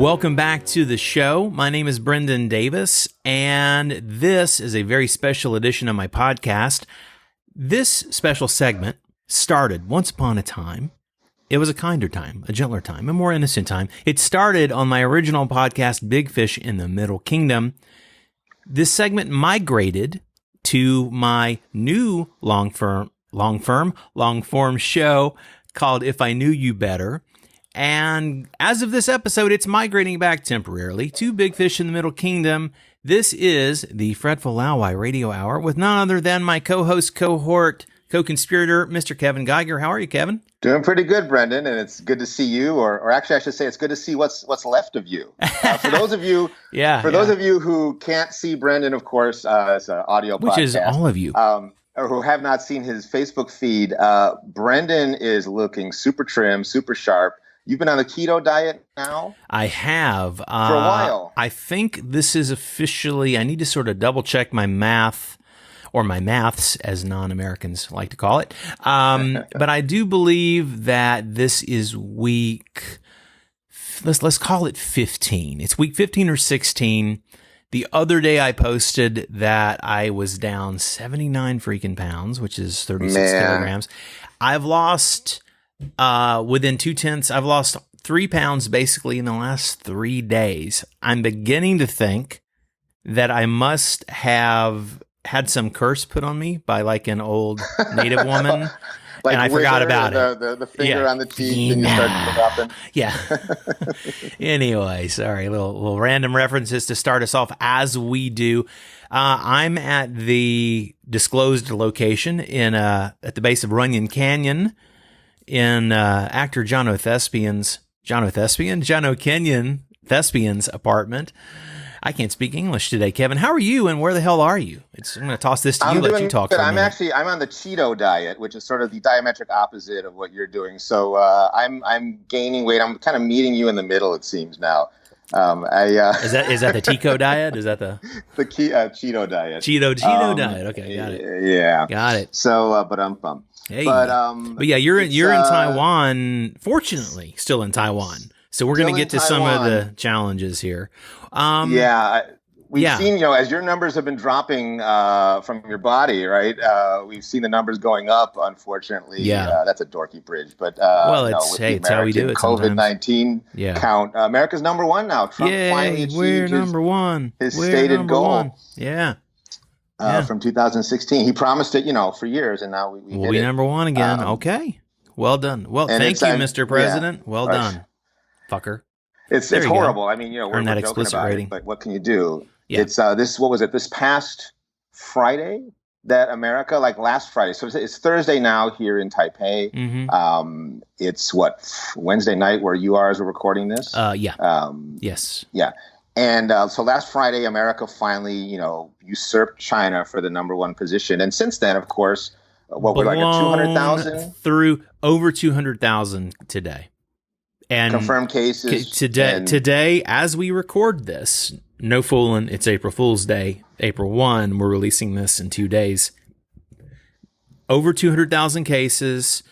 Welcome back to the show. My name is Brendan Davis, and this is a very special edition of my podcast. This special segment started once upon a time. It was a kinder time, a gentler time, a more innocent time. It started on my original podcast, Big Fish in the Middle Kingdom. This segment migrated to my new long-form show called If I Knew You Better. And as of this episode, it's migrating back temporarily to Big Fish in the Middle Kingdom. This is the Fretful Laowai Radio Hour with none other than my co-host, cohort, co-conspirator, Mr. Kevin GEIGER. How are you, Kevin? Doing pretty good, Brendan, and it's good to see you, or actually I should say it's good to see what's left of you. For those of you those of you who can't see Brendan, of course, it's an audio podcast. Which is all of you. Or who have not seen his Facebook feed, Brendan is looking super trim, super sharp. You've been on the keto diet now? I have. For a while. I think this is officially, I need to sort of double check my math, or my maths, as non-Americans like to call it. But I do believe that this is week, let's call it 15. It's week 15 or 16. The other day I posted that I was down 79 freaking pounds, which is 36 kilograms. I've lost... within 0.2, I've lost 3 pounds basically in the last 3 days. I'm beginning to think that I must have had some curse put on me by like an old native woman. Like and I forgot about it. The finger on the cheek and you start dropping. Yeah. Anyway, sorry, little random references to start us off as we do. I'm at the disclosed location at the base of Runyon Canyon, in actor John O'Kenyon Thespian's apartment. I can't speak English today, Kevin. How are you, and where the hell are you? I'm going to toss this to you, let you talk for a minute. I'm on the Cheeto diet, which is sort of the diametric opposite of what you're doing. So I'm gaining weight. I'm kind of meeting you in the middle, it seems now. Is that the Tico diet? Is that the Cheeto diet? Cheeto diet. Okay, got it. Yeah, got it. So, but I'm bummed. Hey, but yeah, you're in Taiwan. Fortunately, still in Taiwan. So we're going to get to some of the challenges here. We've seen, as your numbers have been dropping from your body, right? We've seen the numbers going up. Unfortunately, that's a dorky bridge, but it's how we do it. COVID-19 count. America's number one now. Trump finally achieved number one. His stated goal. One. Yeah. From 2016. He promised it, for years, and now we'll be number one again. Okay. Well done. Well, thank you, Mr. President. Well done, fucker. It's horrible. I mean, we're that joking explicit about rating. It, but what can you do? Yeah. It's this past Friday that America, like last Friday. So it's Thursday now here in Taipei. Mm-hmm. It's Wednesday night where you are as we're recording this. Yes. Yeah. And so last Friday, America finally, usurped China for the number one position. And since then, of course, we're like at 200,000? Through over 200,000 today. And confirmed cases. Today, as we record this, no Foolin, it's April Fool's Day, April 1, we're releasing this in 2 days. Over 200,000 cases,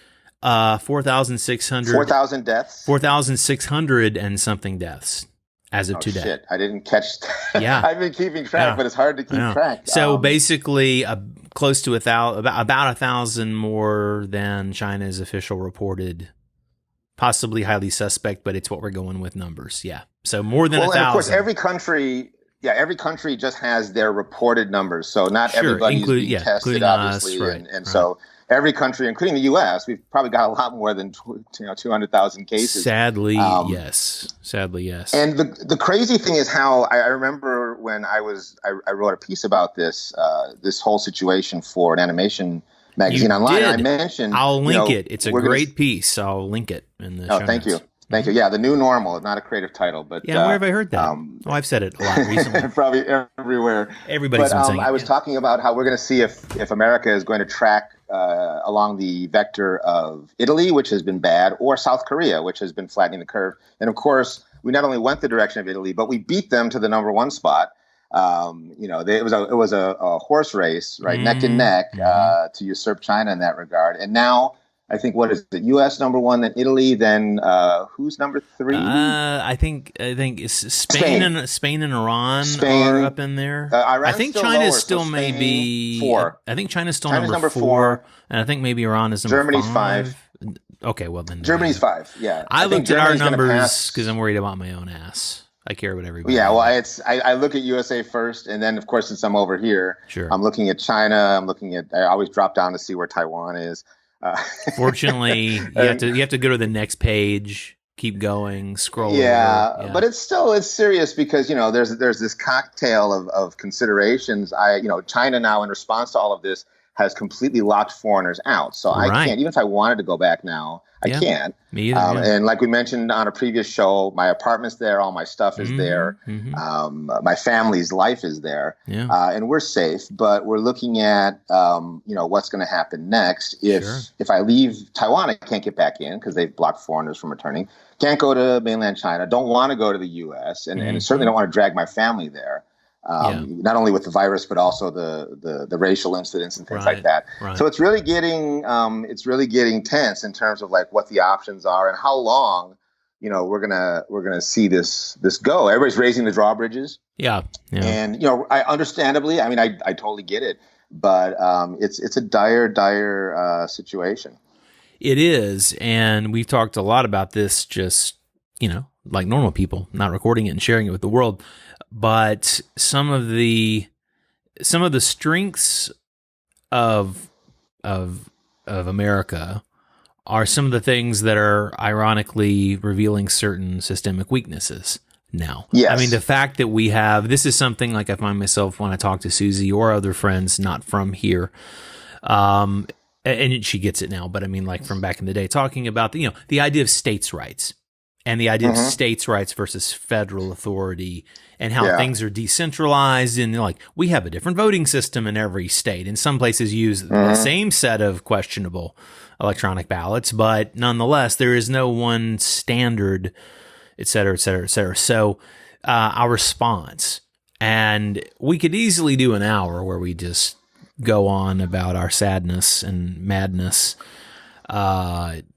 4,600. 4,000 deaths? 4,600 and something deaths. As of today. Shit. I didn't catch that. Yeah. I've been keeping track, but it's hard to keep track. So basically, close to about 1,000 more than China's official reported, possibly highly suspect, but it's what we're going with numbers. Yeah. So more than 1,000. And of course, every country just has their reported numbers. So not everybody's being tested, obviously. Right, so every country, including the U.S., we've probably got a lot more than 200,000 cases. Sadly, yes. And the crazy thing is how I remember when I wrote a piece about this whole situation for an animation magazine online. I mentioned I'll link it. It's a great piece. I'll link it in the show thank notes. Thank you. Yeah, the new normal, not a creative title, but where have I heard that? I've said it a lot recently. Probably everywhere. Everybody's been saying it. I was talking about how we're going to see if America is going to track along the vector of Italy, which has been bad, or South Korea, which has been flattening the curve. And of course, we not only went the direction of Italy, but we beat them to the number one spot. It was a horse race, right, neck and neck, to usurp China in that regard. And now I think, what is it? U.S. number one, then Italy, then who's number three? I think it's Spain. Spain and Iran are Spain. up in there. I Iran's think still China lower, is so still Spain, maybe. 4. I think China's still China's number number four, 4. and I think maybe Iran is number Germany's 5. 5. Okay, well then there you Germany's go. 5. Yeah, I I think looked at our Germany's going to numbers because pass. I'm worried about my own ass. I care what everybody Yeah, well, else. I look at USA first, and then of course, since I'm over here, Sure. I'm looking at China. I always drop down to see where Taiwan is. Uh, Fortunately, and you have to go to the next page, keep going, scroll over. yeah, Yeah. but it's serious because there's this cocktail of considerations. China now, in response to all of this, has completely locked foreigners out. So I Right. can't, even if I wanted to go back now, I Yeah. can't. Me either. Yeah. And like we mentioned on a previous show, my apartment's there, all my stuff is there, my family's life is there, Yeah. and we're safe. But we're looking at what's going to happen next if I leave Taiwan, I can't get back in because they've blocked foreigners from returning. Can't go to mainland China. Don't want to go to the U.S. and certainly don't want to drag my family there. Not only with the virus, but also the racial incidents and things like that. Right. So it's really getting tense in terms of like what the options are and how long, we're gonna see this go. Everybody's raising the drawbridges. Yeah. And I understandably, I mean, I totally get it, but it's a dire situation. It is, and we've talked a lot about this. Just like normal people, not recording it and sharing it with the world. But some of the strengths of America are some of the things that are ironically revealing certain systemic weaknesses now. Yes. I mean, the fact that we have, this is something like I find myself when I talk to Susie or other friends not from here, and she gets it now, but I mean, like from back in the day, talking about the idea of states' rights. And the idea of states' rights versus federal authority and how things are decentralized. And like, we have a different voting system in every state. In some places use the same set of questionable electronic ballots, but nonetheless, there is no one standard, et cetera, et cetera, et cetera. So our response, and we could easily do an hour where we just go on about our sadness and madness.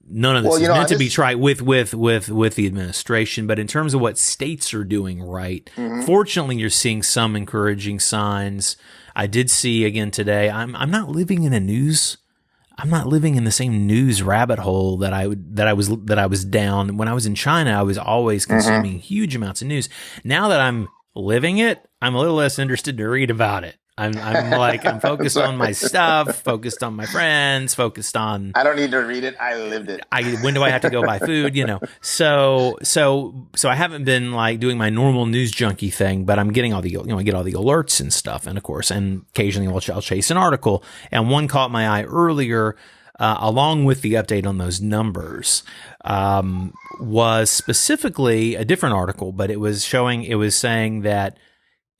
None of this is meant to be tried with the administration, but in terms of what states are doing right, fortunately, you're seeing some encouraging signs. I did see again today. I'm not living in the same news rabbit hole that I was down when I was in China. I was always consuming huge amounts of news. Now that I'm living it, I'm a little less interested to read about it. I'm focused on my stuff, focused on my friends, focused on. I don't need to read it. I lived it. When do I have to go buy food? So I haven't been like doing my normal news junkie thing, but I'm getting I get all the alerts and stuff, and of course, and occasionally I'll chase an article, and one caught my eye earlier, along with the update on those numbers, was specifically a different article, but it was saying that.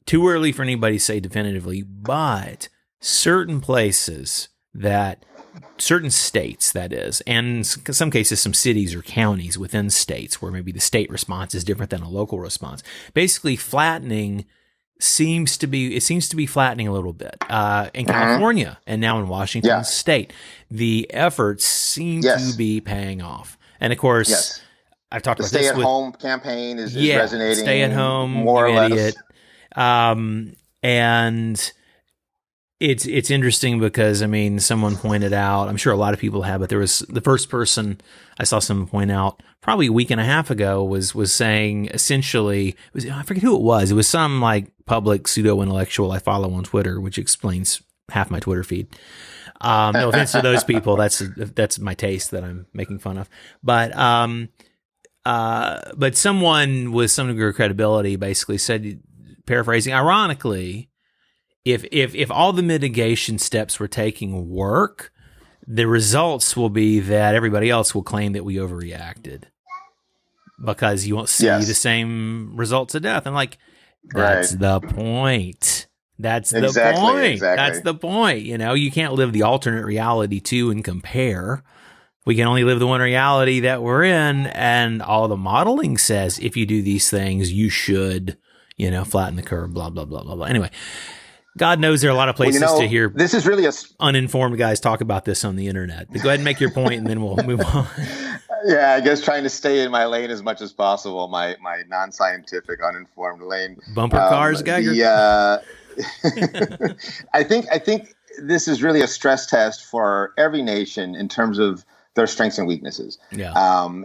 Too early for anybody to say definitively, but certain states, that is, and in some cases, some cities or counties within states where maybe the state response is different than a local response. Basically, seems to be flattening a little bit in California and now in Washington State. The efforts seem to be paying off, and of course, I've talked about this. The stay-at-home campaign is resonating. Stay at home, more or less. Idiot. And it's interesting because, I mean, someone pointed out, I'm sure a lot of people have, but there was the first person I saw someone point out probably a week and a half ago was saying essentially, I forget who it was. It was some like public pseudo-intellectual I follow on Twitter, which explains half my Twitter feed. No offense to those people. That's my taste that I'm making fun of. But someone with some degree of credibility basically said, paraphrasing, ironically, if all the mitigation steps we're taking work, the results will be that everybody else will claim that we overreacted because you won't see the same results of death. And like, that's the point. That's the point. That's the point. You can't live the alternate reality too and compare. We can only live the one reality that we're in. And all the modeling says, if you do these things, you should, flatten the curve, blah, blah, blah, blah, blah. Anyway, God knows there are a lot of Well, places to hear this is really uninformed guys talk about this on the internet. But go ahead and make your point, and then we'll move on. Yeah, I guess trying to stay in my lane as much as possible, my non-scientific, uninformed lane. Bumper cars, Geiger. I think this is really a stress test for every nation in terms of their strengths and weaknesses. Yeah.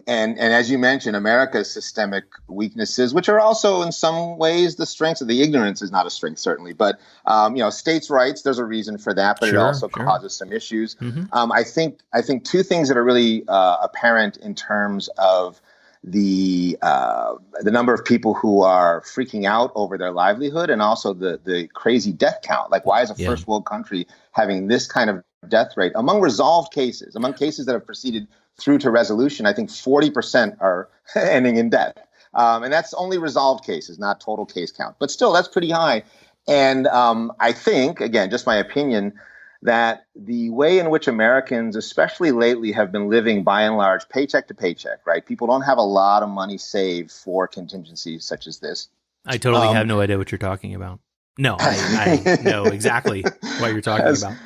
And as you mentioned, America's systemic weaknesses, which are also in some ways the strengths of the ignorance is not a strength, certainly. But, states' rights, there's a reason for that, but it also causes some issues. Mm-hmm. I think two things that are really apparent in terms of the number of people who are freaking out over their livelihood, and also the crazy death count. Like, why is a first world country having this kind of death rate among resolved cases, among cases that have proceeded through to resolution? I think 40% are ending in death. And that's only resolved cases, not total case count. But still, that's pretty high. And I think, again, just my opinion, that the way in which Americans, especially lately, have been living by and large paycheck to paycheck, right? People don't have a lot of money saved for contingencies such as this. I totally have no idea what you're talking about. No, I know exactly what you're talking about.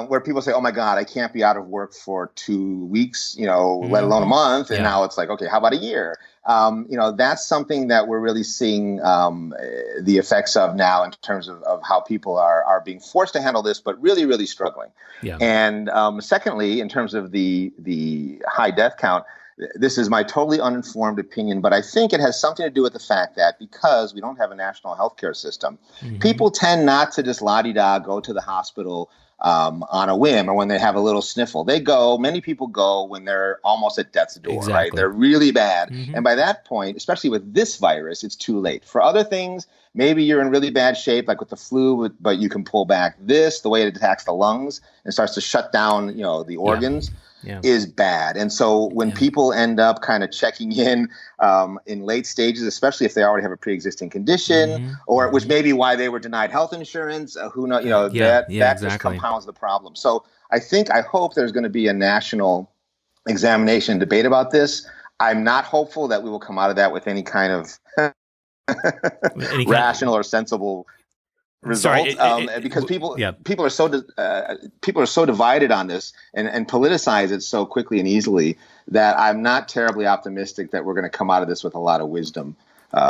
Where people say, oh, my God, I can't be out of work for 2 weeks, let alone a month. And now it's like, OK, how about a year? That's something that we're really seeing the effects of now in terms of how people are being forced to handle this, but really, really struggling. Yeah. And secondly, in terms of the high death count, this is my totally uninformed opinion, but I think it has something to do with the fact that because we don't have a national healthcare system, people tend not to just la-di-da go to the hospital on a whim or when they have a little sniffle. Many people go when they're almost at death's door, right? They're really bad. And by that point, especially with this virus, it's too late. For other things, maybe you're in really bad shape, like with the flu, but you can pull back. The way it attacks the lungs and starts to shut down, the organs. Is bad. And so when people end up kind of checking in late stages, especially if they already have a pre-existing condition, or which may be why they were denied health insurance, who knows, that just compounds the problem. So I hope there's going to be a national examination debate about this. I'm not hopeful that we will come out of that with any kind of rational or sensible result, because people are so divided on this and politicize it so quickly and easily that I'm not terribly optimistic that we're going to come out of this with a lot of wisdom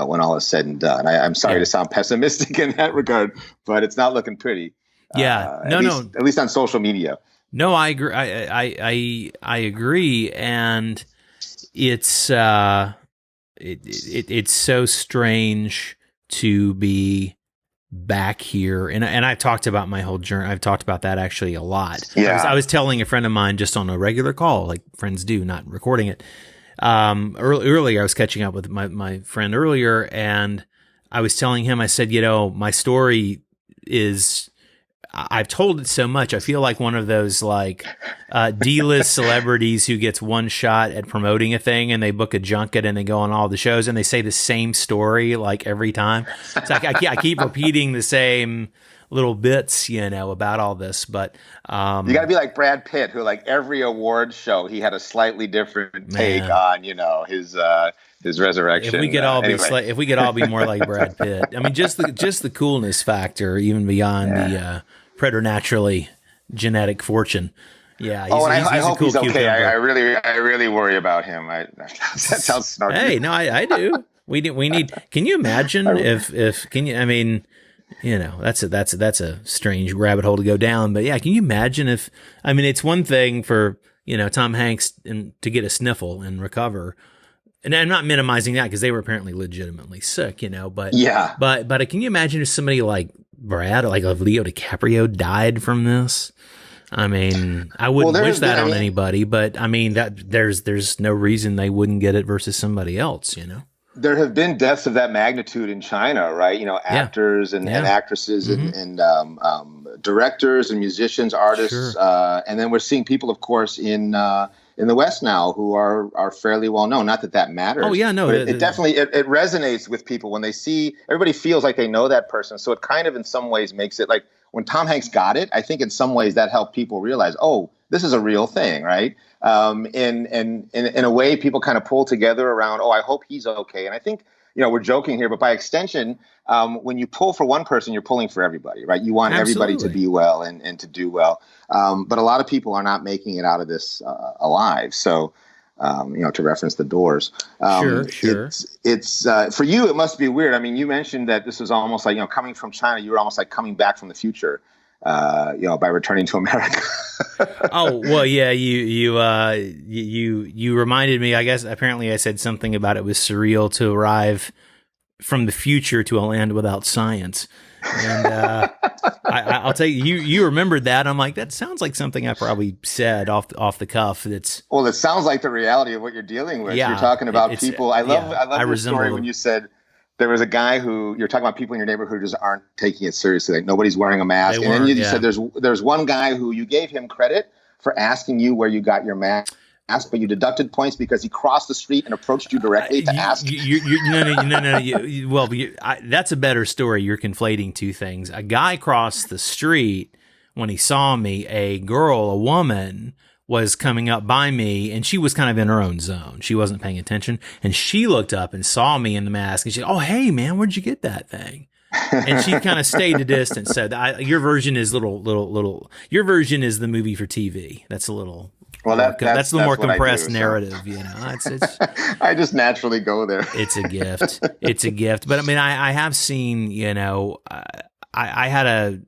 when all is said and done. I'm sorry to sound pessimistic in that regard, but it's not looking pretty. At least on social media. No, I agree. I agree, and it's it's so strange to be back here, and I've talked about my whole journey. I've talked about that actually a lot. I was telling a friend of mine just on a regular call, like friends do, not recording it. Earlier, I was catching up with my friend earlier, and I was telling him, I said, my story is, I've told it so much. I feel like one of those like D-list celebrities who gets one shot at promoting a thing, and they book a junket and they go on all the shows and they say the same story like every time. It's like I keep repeating the same little bits, about all this. But you got to be like Brad Pitt, who like every award show he had a slightly different take on his resurrection. If we could all be more like Brad Pitt. I mean, just the coolness factor, even beyond the preternaturally genetic fortune. Yeah. I hope he's okay. I really worry about him. That sounds snarky. Hey, no, I do. We need. Can you imagine if can you? I mean, that's a strange rabbit hole to go down. But yeah, can you imagine if? I mean, it's one thing for Tom Hanks to get a sniffle and recover. And I'm not minimizing that because they were apparently legitimately sick, but but can you imagine if somebody like Brad, like Leo DiCaprio, died from this? I mean, I wouldn't wish that on anybody, but I mean that there's no reason they wouldn't get it versus somebody else, There have been deaths of that magnitude in China, right? Actors and actresses and directors and musicians, artists, and then we're seeing people, of course, in the West now who are fairly well known. Not that matters. Oh yeah, no, but it definitely it resonates with people when they see. Everybody feels like they know that person, so it kind of in some ways makes it like when Tom Hanks got it. I think in some ways that helped people realize, oh, this is a real thing, right? In a way, people kind of pull together around, oh, I hope he's okay. And I think we're joking here, but by extension, when you pull for one person, you're pulling for everybody, right? You want everybody to be well and to do well. But a lot of people are not making it out of this alive. So, to reference the Doors. Sure. It's for you, it must be weird. I mean, you mentioned that this was almost like, coming from China, you were almost like coming back from the future, by returning to America. Oh, well, yeah, you reminded me, I guess, apparently I said something about it was surreal to arrive from the future to a land without science. And I'll tell you, you remembered that. I'm like, that sounds like something I probably said off the cuff. Well, it sounds like the reality of what you're dealing with. Yeah, you're talking about people. I love your story when you said there was a guy who, you're talking about people in your neighborhood who just aren't taking it seriously. Like nobody's wearing a mask. And then you said there's one guy who you gave him credit for asking you where you got your mask, but you deducted points because he crossed the street and approached you directly to ask. No. That's a better story. You're conflating two things. A guy crossed the street when he saw me. A woman, was coming up by me, and she was kind of in her own zone. She wasn't paying attention, and she looked up and saw me in the mask, and she said, "Oh, hey, man, where'd you get that thing?" And she kind of stayed a distance. So your version is little. Your version is the movie for TV. That's a little. Well, that's the more compressed narrative. It's I just naturally go there. It's a gift. It's a gift. But I mean, I have seen. I had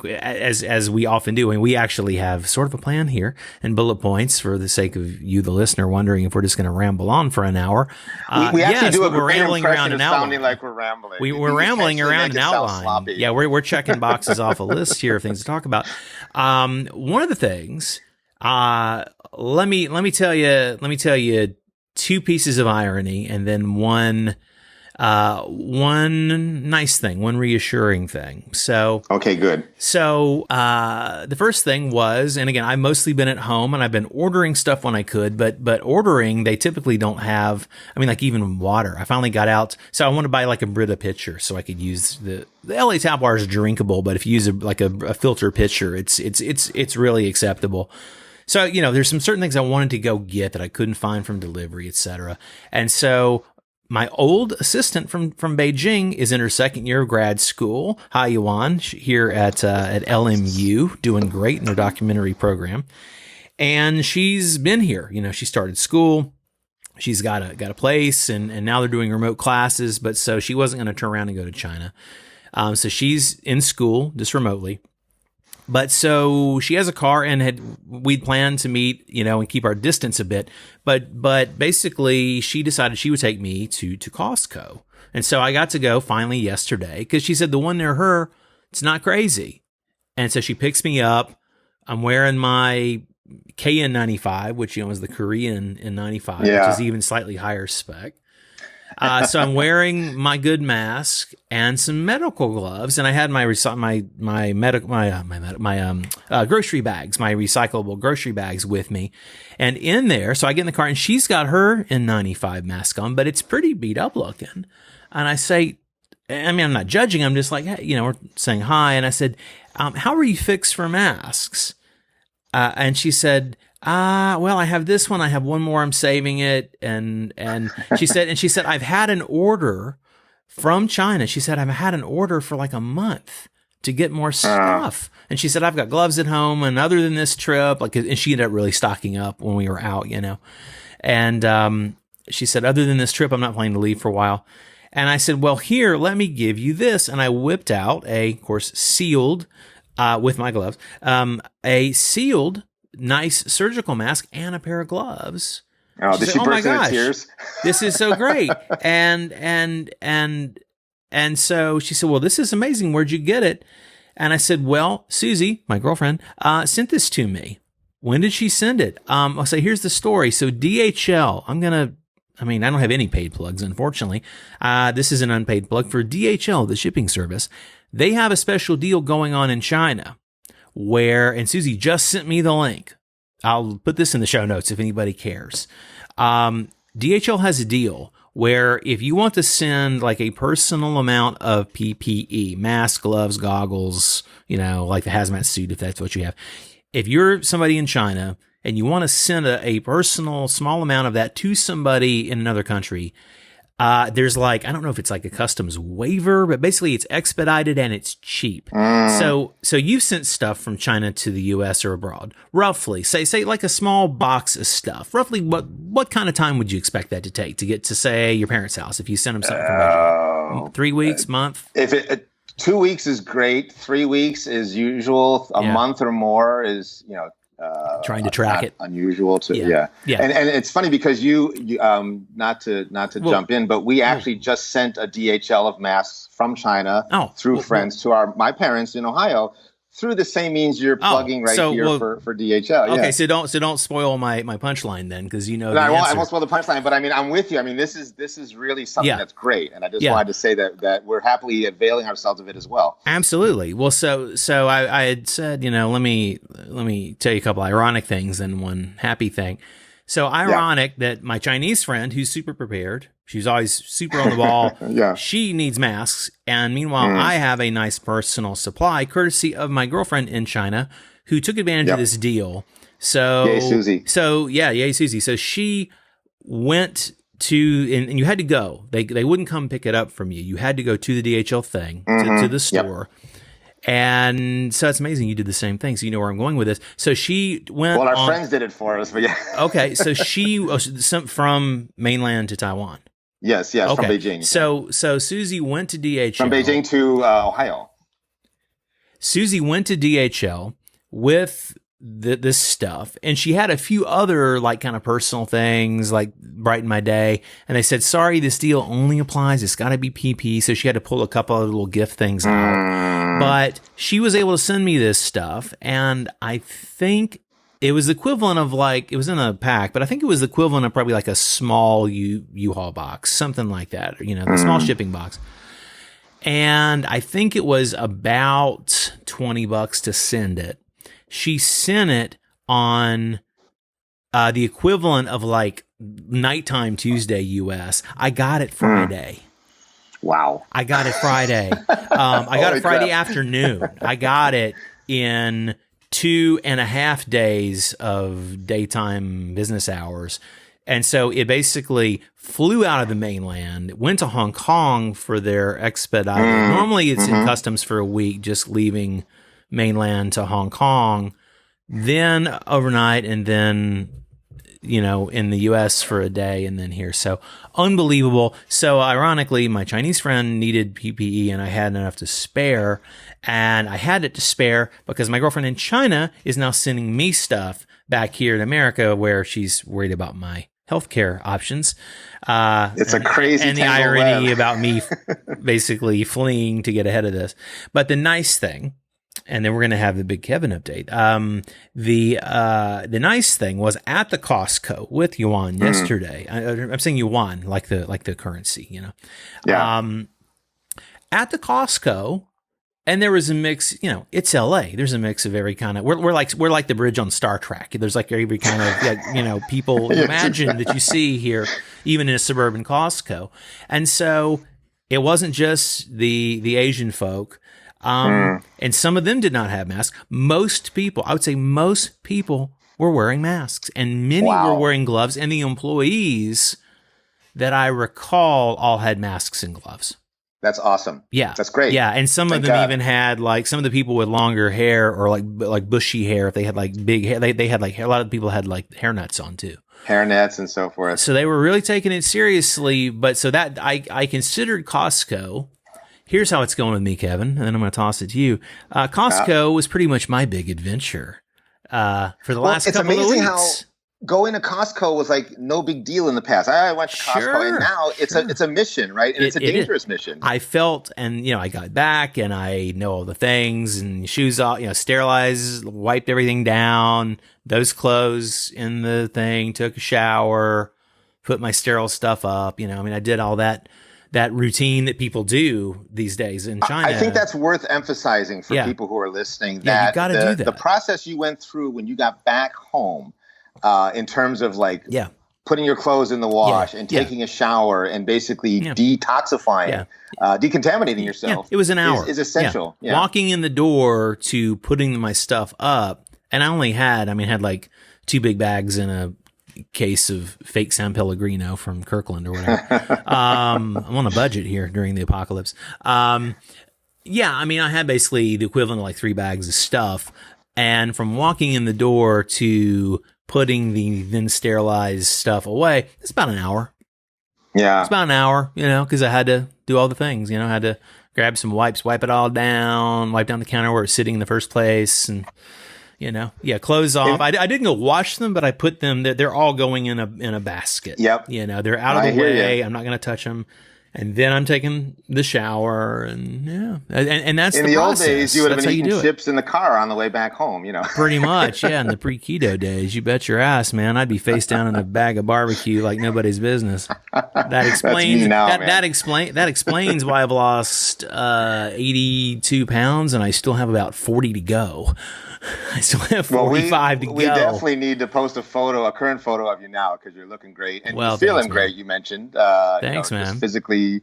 as we often do, and we actually have sort of a plan here and bullet points for the sake of you, the listener, wondering if we're just going to ramble on for an hour. We actually do we're rambling around an outline. Sounding like we're rambling. We're rambling around an outline. Yeah, we're checking boxes off a list here of things to talk about. One of the things, let me tell you two pieces of irony, and then one nice thing, one reassuring thing. So, okay, good. So, the first thing was, and again, I've mostly been at home and I've been ordering stuff when I could, but ordering, they typically don't have, like even water. I finally got out. So I want to buy like a Brita pitcher so I could use the LA tap water is drinkable, but if you use a filter pitcher, it's really acceptable. So, there's some certain things I wanted to go get that I couldn't find from delivery, etc. And so my old assistant from Beijing is in her second year of grad school, Hai Yuan, here at LMU, doing great in her documentary program. And she's been here. She started school. She's got a place, and now they're doing remote classes. But so she wasn't going to turn around and go to China. So she's in school just remotely. But so she has a car, and we'd planned to meet, and keep our distance a bit. But basically she decided she would take me to Costco. And so I got to go finally yesterday because she said the one near her, it's not crazy. And so she picks me up. I'm wearing my KN95, which, is the Korean N95, which is even slightly higher spec. So I'm wearing my good mask and some medical gloves, and I had my grocery bags, my recyclable grocery bags with me. And in there, so I get in the car, and she's got her N95 mask on, but it's pretty beat up looking. And I say, I'm not judging. I'm just like, hey, we're saying hi, and I said, how are you fixed for masks? And she said, well, I have this one. I have one more. I'm saving it. And she said, I've had an order from China. She said, I've had an order for like a month to get more stuff. And she said, I've got gloves at home. And other than this trip, and she ended up really stocking up when we were out, and, she said, other than this trip, I'm not planning to leave for a while. And I said, well, here, let me give you this. And I whipped out of course, sealed, with my gloves, a sealed, nice surgical mask and a pair of gloves. Oh, did she burst into tears? This is so great. And so she said, well, this is amazing. Where'd you get it? And I said, well, Susie, my girlfriend, sent this to me. When did she send it? I'll say, here's the story. So DHL, I don't have any paid plugs, unfortunately. This is an unpaid plug for DHL, the shipping service. They have a special deal going on in China and Susie just sent me the link. I'll put this in the show notes if anybody cares. DHL has a deal where if you want to send like a personal amount of PPE, mask, gloves, goggles, like the hazmat suit, if that's what you have. If you're somebody in China and you want to send a personal small amount of that to somebody in another country, There's like, I don't know if it's like a customs waiver, but basically it's expedited and it's cheap. So you've sent stuff from China to the US or abroad, roughly, say like a small box of stuff. Roughly what kind of time would you expect that to take to get to, say, your parents' house if you sent them something from Beijing? 3 weeks, month? If 2 weeks is great, 3 weeks is usual. A month or more is, trying to track it. Unusual to yeah. And it's funny because you not to jump in, but we actually just sent a DHL of masks from China through friends to my parents in Ohio through the same means you're plugging for DHL. Okay, so don't spoil my punchline then, because I won't spoil the punchline, but I mean, I'm with you. I mean, this is really something that's great, and I just wanted to say that we're happily availing ourselves of it as well. Absolutely. Well, so I had said, let me tell you a couple ironic things and one happy thing. So ironic that my Chinese friend, who's super prepared, she's always super on the ball. She needs masks. And meanwhile, I have a nice personal supply, courtesy of my girlfriend in China, who took advantage of this deal. So, yay, Susie. Yay, Susie. So she went to, and you had to go. They wouldn't come pick it up from you. You had to go to the DHL thing, to the store. And so it's amazing you did the same thing. So you know where I'm going with this. So she went. Well, our friends did it for us, but yeah. Okay, so she was from mainland to Taiwan. Yes, from Beijing. So Susie went to DHL. From Beijing to Ohio. Susie went to DHL with this stuff, and she had a few other like kind of personal things like brighten my day, and they said, sorry, this deal only applies, it's got to be PP, so she had to pull a couple of little gift things out. But she was able to send me this stuff, and I think it was the equivalent of like, it was in a pack, but I think it was the equivalent of probably like a small U-Haul box, something like that, the small shipping box. And I think it was about $20 to send it. She sent it on the equivalent of like nighttime Tuesday US. I got it Friday. Wow. I got it Friday. I got it Friday afternoon. I got it in 2.5 days of daytime business hours. And so it basically flew out of the mainland, went to Hong Kong for their expedited. Normally it's in customs for a week, just leaving mainland to Hong Kong, then overnight, and then, in the US for a day, and then here. So unbelievable. So ironically, my Chinese friend needed PPE and I had enough to spare, and I had it to spare because my girlfriend in China is now sending me stuff back here in America where she's worried about my healthcare options. It's a crazy and the irony about me basically fleeing to get ahead of this. But the nice thing, and then we're going to have the big Kevin update. The nice thing was at the Costco with yuan yesterday. I'm saying yuan like the currency, at the Costco, and there was a mix. It's LA. There's a mix of every kind of. We're like the bridge on Star Trek. There's like every kind of people imagine that you see here, even in a suburban Costco. And so it wasn't just the Asian folk. And some of them did not have masks. Most people, I would say most people were wearing masks, and many were wearing gloves, and the employees that I recall all had masks and gloves. That's awesome. Yeah. That's great. Yeah. And some of them even had like some of the people with longer hair or like bushy hair. If they had like big hair, they had like a lot of people had like hairnets on too. Hairnets and so forth. So they were really taking it seriously. But so that I considered Costco. Here's how it's going with me, Kevin, and then I'm going to toss it to you. Costco was pretty much my big adventure for the last couple of weeks. It's amazing how going to Costco was like no big deal in the past. I went to Costco, and now it's a mission, right? And it's a dangerous mission. I felt, and I got back, and I know all the things, and shoes off, sterilized, wiped everything down, those clothes in the thing, took a shower, put my sterile stuff up. I did all that routine that people do these days in China. I think that's worth emphasizing for people who are listening. That you got to do that. The process you went through when you got back home, in terms of like putting your clothes in the wash and taking a shower and basically detoxifying, decontaminating yourself. It was an hour. Is essential. Yeah. Walking in the door to putting my stuff up, and I only had like 2 big bags and a case of fake San Pellegrino from Kirkland or whatever. I'm on a budget here during the apocalypse. Yeah, I mean, I had basically the equivalent of like 3 bags of stuff. And from walking in the door to putting the then sterilized stuff away, it's about an hour. Yeah. It's about an hour, because I had to do all the things, I had to grab some wipes, wipe it all down, wipe down the counter where it's sitting in the first place. And, clothes off. I didn't go wash them, but I put them, they're all going in a basket. Yep. They're out of the way. I'm not going to touch them. And then I'm taking the shower, and and that's in the the process. old days. You would have That's been eating chips in the car on the way back home. Pretty much, yeah. In the pre-keto days, you bet your ass, man. I'd be face down in a bag of barbecue like nobody's business. That explains that explains why I've lost 82 pounds, and I still have about 40 to go. I still have 45 to go. We definitely need to post a current photo of you now, because you're looking great and you're feeling great. You mentioned, thanks, man. Just physically,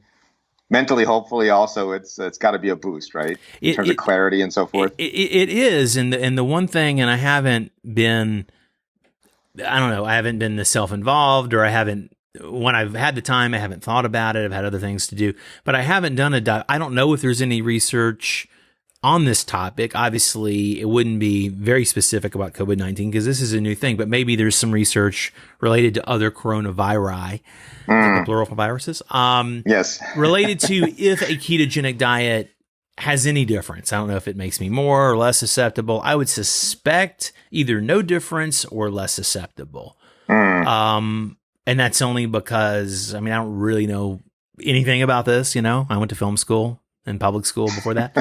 mentally, hopefully, also it's got to be a boost, right? In terms of clarity and so forth. It is, and the one thing, and I haven't been the self-involved, or I haven't. When I've had the time, I haven't thought about it. I've had other things to do, but I haven't done I don't know if there's any research on this topic. Obviously, it wouldn't be very specific about COVID-19 because this is a new thing, but maybe there's some research related to other coronavirus, the plural for viruses. Yes. Related to if a ketogenic diet has any difference. I don't know if it makes me more or less susceptible. I would suspect either no difference or less susceptible. And that's only because, I don't really know anything about this. I went to film school and public school before that.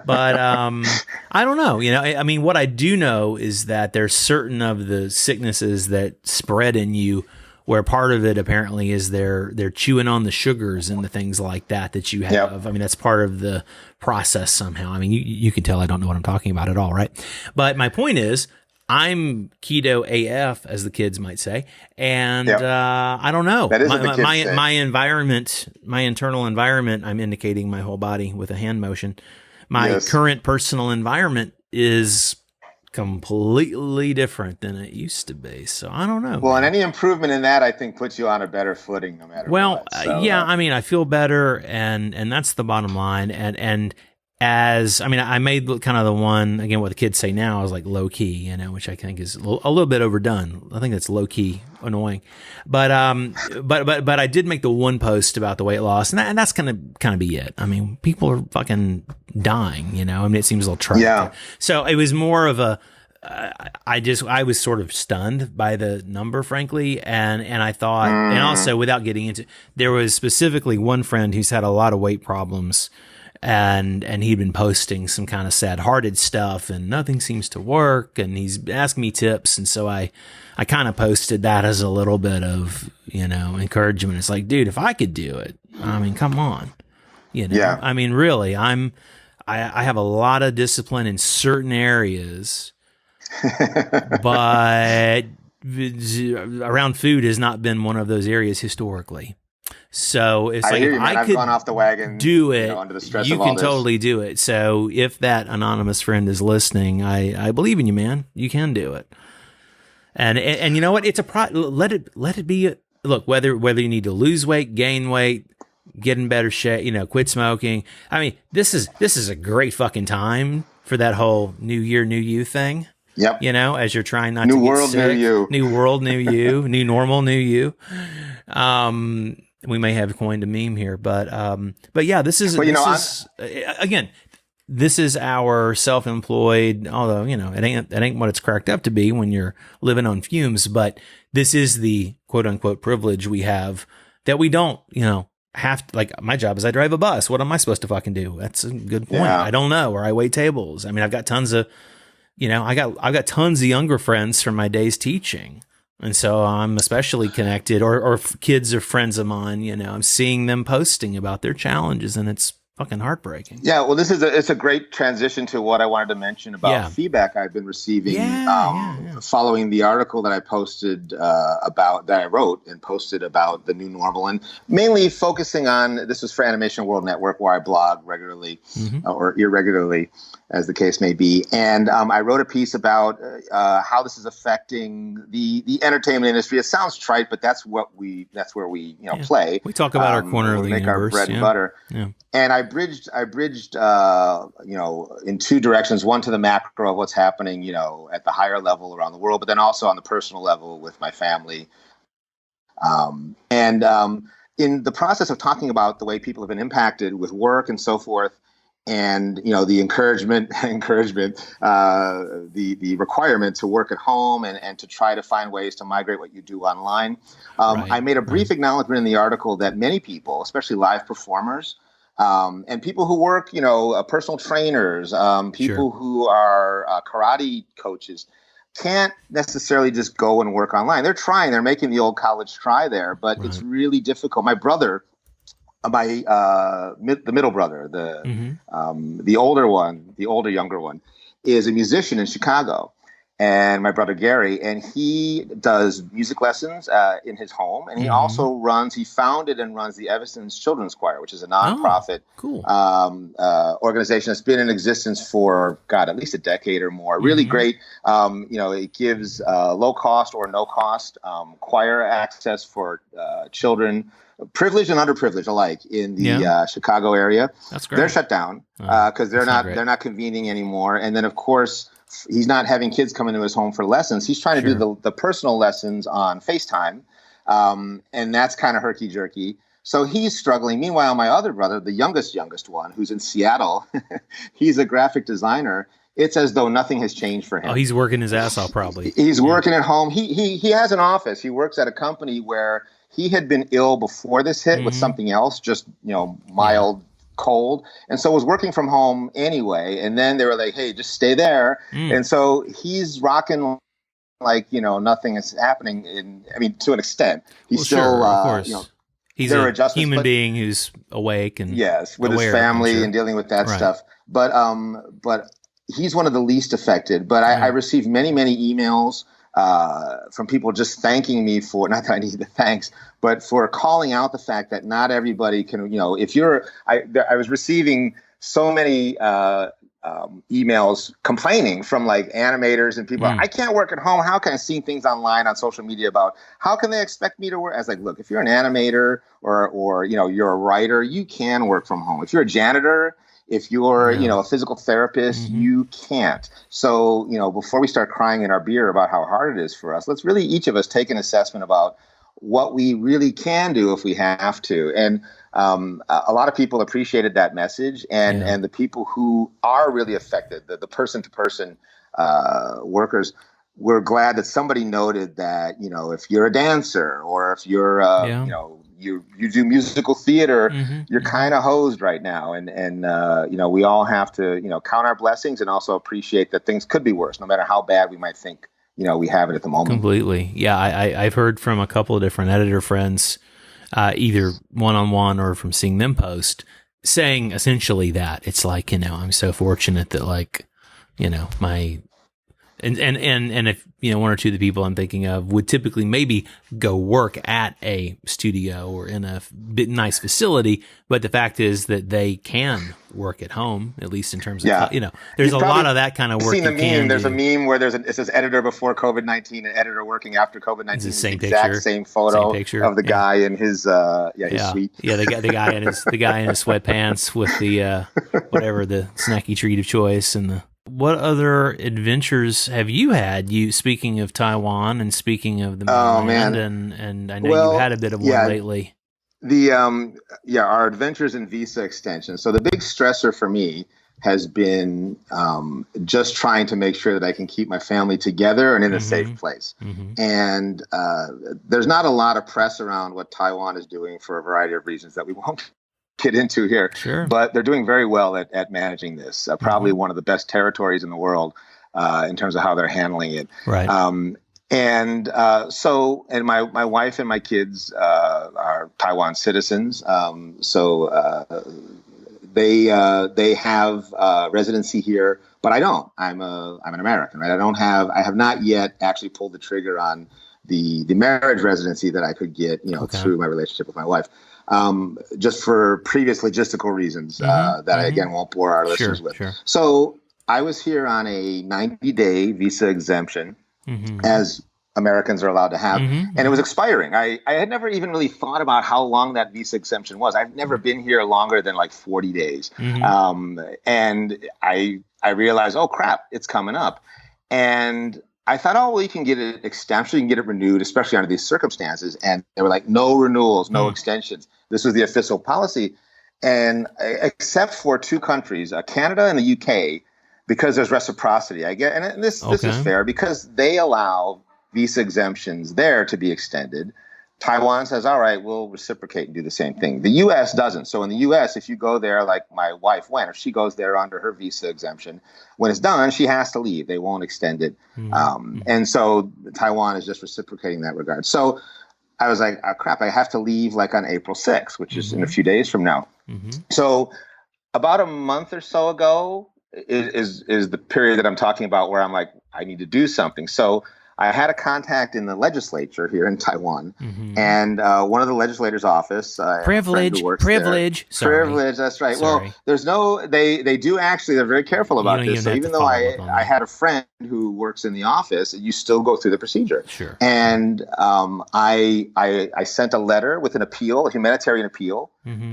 But I don't know. What I do know is that there's certain of the sicknesses that spread in you where part of it apparently is they're chewing on the sugars and the things like that you have. Yep. That's part of the process somehow. You can tell I don't know what I'm talking about at all, right? But my point is, I'm keto AF, as the kids might say, and I don't know. That is what the kids say. My environment, my internal environment, I'm indicating my whole body with a hand motion. My current personal environment is completely different than it used to be. So I don't know. Well, and any improvement in that, I think, puts you on a better footing no matter what. So, I feel better, and that's the bottom line. And as I made kind of the one, again, what the kids say now is like low key, which I think is a little bit overdone. I think that's low key annoying, but I did make the one post about the weight loss, and that's gonna kind of be it. People are fucking dying, it seems a little tragic. Yeah. So it was more of a, I was sort of stunned by the number, frankly, and I thought, and also without getting into, there was specifically one friend who's had a lot of weight problems. And he'd been posting some kind of sad-hearted stuff, and nothing seems to work. And he's asking me tips, and so I kind of posted that as a little bit of encouragement. It's like, dude, if I could do it, come on, Yeah. Really, I have a lot of discipline in certain areas, but around food has not been one of those areas historically. So it's like, if I could gone off the wagon, do it, under the stress you of all can this. totally do it. So if that anonymous friend is listening, I believe in you, man. You can do it. And you know what? It's let it be. Look, whether you need to lose weight, gain weight, get in better shape, quit smoking. This is a great fucking time for that whole New Year, New You thing. Yep. As you're trying not new to get world, sick. New you. New world, new you. New normal, new you. We may have coined a meme here, but yeah, this is again, this is our self-employed. Although it ain't what it's cracked up to be when you're living on fumes. But this is the quote unquote privilege we have that we don't have to, like, my job is I drive a bus. What am I supposed to fucking do? That's a good point. Yeah. I don't know. Or I wait tables. I've got tons of I've got tons of younger friends from my days teaching. And so I'm especially connected, or kids or friends of mine, I'm seeing them posting about their challenges, and it's fucking heartbreaking. Yeah, well, it's a great transition to what I wanted to mention about Yeah. feedback I've been receiving Yeah. following the article that I posted that I wrote and posted about the new normal, and mainly focusing on this was for Animation World Network, where I blog regularly or irregularly, as the case may be. And I wrote a piece about how this is affecting the entertainment industry. It sounds trite, but that's where we play. We talk about our corner of the make universe. Our bread and butter. Yeah. And I bridged, in two directions. One to the macro of what's happening, at the higher level around the world, but then also on the personal level with my family. In the process of talking about the way people have been impacted with work and so forth, and the encouragement, the requirement to work at home and to try to find ways to migrate what you do online. I made a brief acknowledgement in the article that many people, especially live performers, and people who work, personal trainers, people who are karate coaches, can't necessarily just go and work online. They're trying. They're making the old college try there, but it's really difficult. My brother, the middle brother, the older younger one, is a musician in Chicago. And my brother Gary, and he does music lessons in his home, and he also founded and runs the Evanston's Children's Choir, which is a nonprofit organization that's been in existence for at least a decade or more. Really great. It gives low cost or no cost choir access for children, privileged and underprivileged alike, in the Chicago area. That's great. They're shut down because they're not convening anymore, and then of course, he's not having kids come into his home for lessons. He's trying to do the personal lessons on FaceTime, and that's kind of herky-jerky. So he's struggling. Meanwhile, my other brother, the youngest one, who's in Seattle, he's a graphic designer. It's as though nothing has changed for him. Oh, he's working his ass off probably. He's working at home. He has an office. He works at a company where he had been ill before this hit with something else, just mild cold, and so was working from home anyway. And then they were like, hey, just stay there. And so he's rocking like nothing is happening. To an extent, he's still of course. He's a human being who's awake and with his family and dealing with that stuff. But he's one of the least affected. But I received many emails from people just thanking me for, not that I need the thanks, but for calling out the fact that not everybody can, I was receiving so many emails complaining from like animators and people, I can't work at home. How can I see things online on social media about how can they expect me to work? I was like, look, if you're an animator or you're a writer, you can work from home. If you're a janitor, if you're, a physical therapist, you can't. So, before we start crying in our beer about how hard it is for us, let's really each of us take an assessment about what we really can do if we have to. And a lot of people appreciated that message, and the people who are really affected, the person-to-person workers, we're glad that somebody noted that, if you're a dancer or if you're, you do musical theater, you're kind of hosed right now. And we all have to, count our blessings and also appreciate that things could be worse, no matter how bad we might think, we have it at the moment. Completely. Yeah. I've heard from a couple of different editor friends, either one-on-one or from seeing them post, saying essentially that it's like, I'm so fortunate that like, my, and if, one or two of the people I'm thinking of would typically maybe go work at a studio or in a nice facility, but the fact is that they can work at home, at least in terms of, there's a lot of that kind of work. Seen the meme. There's a meme where it says editor before COVID-19 and editor working after COVID-19. It's the same exact picture. Same photo of the guy in his suite. Yeah, the guy in his sweatpants with the whatever the snacky treat of choice and the. What other adventures have you had? Speaking of Taiwan and speaking of the mainland, and I know you've had a bit of one lately. Our adventures in visa extension. So the big stressor for me has been just trying to make sure that I can keep my family together and in a safe place. And there's not a lot of press around what Taiwan is doing for a variety of reasons that we won't get into here. Sure. But they're doing very well at managing this. Probably one of the best territories in the world in terms of how they're handling it. Right. And my wife and my kids are Taiwan citizens. So they have residency here, but I don't. I'm an American, right? I have not yet actually pulled the trigger on the marriage residency that I could get, through my relationship with my wife. Just for previous logistical reasons that I, again, won't bore our listeners with. Sure. So I was here on a 90-day visa exemption, as Americans are allowed to have, and it was expiring. I had never even really thought about how long that visa exemption was. I've never been here longer than like 40 days. And I realized, oh crap, it's coming up. And I thought, oh, well, you can get it extension, you can get it renewed, especially under these circumstances. And they were like, no renewals, no extensions. This was the official policy. And except for two countries, Canada and the UK, because there's reciprocity, I get, and this is fair because they allow visa exemptions there to be extended. Taiwan says, all right, we'll reciprocate and do the same thing. The U.S. doesn't. So in the U.S., if you go there like my wife went, if she goes there under her visa exemption, when it's done, she has to leave. They won't extend it. And so Taiwan is just reciprocating that regard. So I was like, oh, crap, I have to leave like on April 6th, which is in a few days from now. So about a month or so ago is the period that I'm talking about where I'm like, I need to do something. So I had a contact in the legislature here in Taiwan, and one of the legislators' office. Privilege. That's right. Sorry. Well, there's no. They do actually. They're very careful about this. So even though I had a friend who works in the office, you still go through the procedure. Sure. And I sent a letter with an appeal, a humanitarian appeal,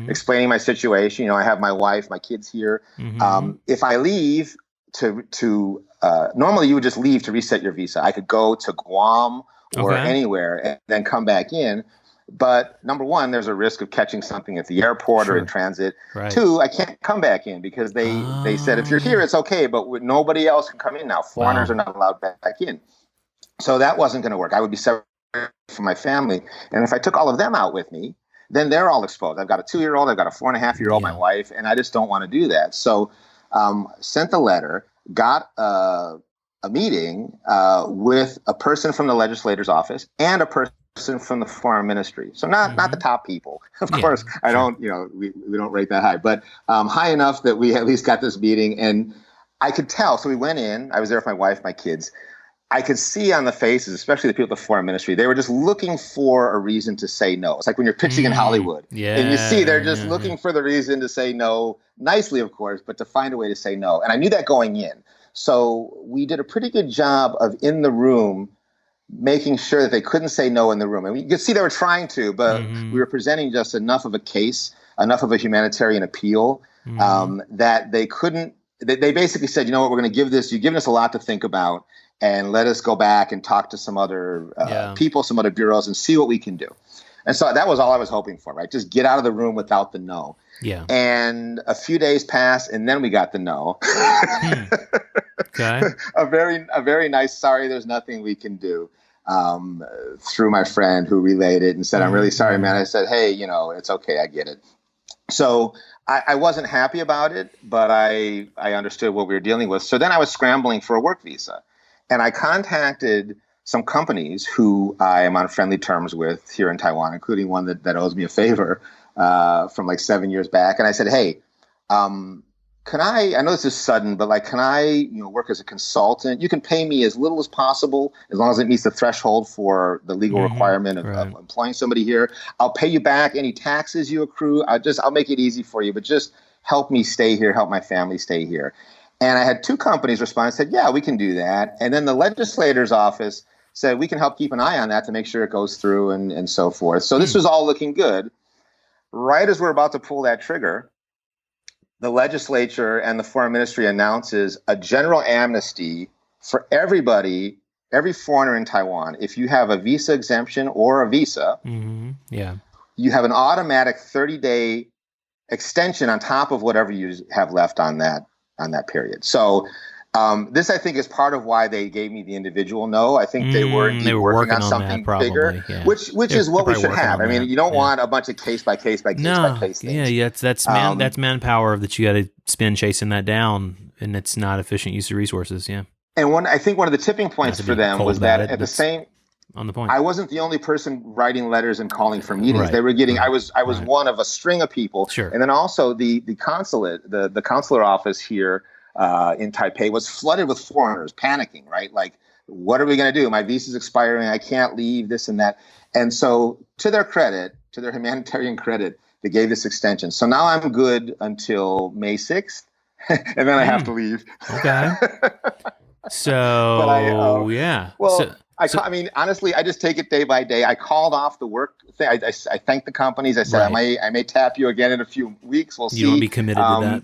explaining my situation. I have my wife, my kids here. If I leave to normally you would just leave to reset your visa. I could go to Guam or anywhere and then come back in. But number one, there's a risk of catching something at the airport or in transit. Right. Two, I can't come back in because they said if you're here, it's okay, but nobody else can come in now. Foreigners are not allowed back in. So that wasn't going to work. I would be separate from my family. And if I took all of them out with me, then they're all exposed. I've got a 2-year-old, I've got a 4.5-year-old, my wife, and I just don't want to do that. So sent the letter, got a meeting with a person from the legislator's office and a person from the foreign ministry. So not the top people, of course. I don't, we don't rate that high, but high enough that we at least got this meeting. And I could tell. So we went in. I was there with my wife, my kids. I could see on the faces, especially the people at the foreign ministry, they were just looking for a reason to say no. It's like when you're pitching in Hollywood. And you see they're just looking for the reason to say no, nicely, of course, but to find a way to say no. And I knew that going in. So we did a pretty good job of in the room making sure that they couldn't say no in the room. And you could see they were trying to, but we were presenting just enough of a case, enough of a humanitarian appeal that they couldn't. They basically said, you know what, we're going to give this. You've given us a lot to think about. And let us go back and talk to some other people, some other bureaus, and see what we can do. And so that was all I was hoping for, right? Just get out of the room without the no. Yeah. And a few days passed, and then we got the no. Okay. a very nice, sorry, there's nothing we can do. Through my friend who relayed it and said, I'm really sorry, man. I said, hey, it's okay. I get it. So I wasn't happy about it, but I understood what we were dealing with. So then I was scrambling for a work visa. And I contacted some companies who I am on friendly terms with here in Taiwan, including one that owes me a favor from like 7 years back. And I said, hey, can I know this is sudden, but can I work as a consultant? You can pay me as little as possible, as long as it meets the threshold for the legal requirement of employing somebody here. I'll pay you back any taxes you accrue. I'll make it easy for you, but just help me stay here, help my family stay here. And I had two companies respond and said, yeah, we can do that. And then the legislator's office said, we can help keep an eye on that to make sure it goes through and so forth. So this was all looking good. Right as we're about to pull that trigger, the legislature and the foreign ministry announces a general amnesty for everybody, every foreigner in Taiwan. If you have a visa exemption or a visa, you have an automatic 30-day extension on top of whatever you have left on that period. So this, I think, is part of why they gave me the individual no. I think they were working on something bigger, which is what we should have. I mean, you don't want a bunch of case by case things. That's manpower that you got to spend chasing that down, and it's not efficient use of resources. Yeah. And I think one of the tipping points for them was that at the same on the point. I wasn't the only person writing letters and calling for meetings. Right, They were getting. right, I was right. one of a string of people. Sure. And then also the consulate, the consular office here in Taipei was flooded with foreigners panicking. Right, like, what are we going to do? My visa's expiring. I can't leave. This and that. And so, to their credit, to their humanitarian credit, they gave this extension. So now I'm good until May 6th, and then I have to leave. Okay. So, But yeah. Well, I mean, honestly, I just take it day by day. I called off the work thing. I thanked the companies. I said, Right. I may tap you again in a few weeks. We'll see. You want to be committed to that?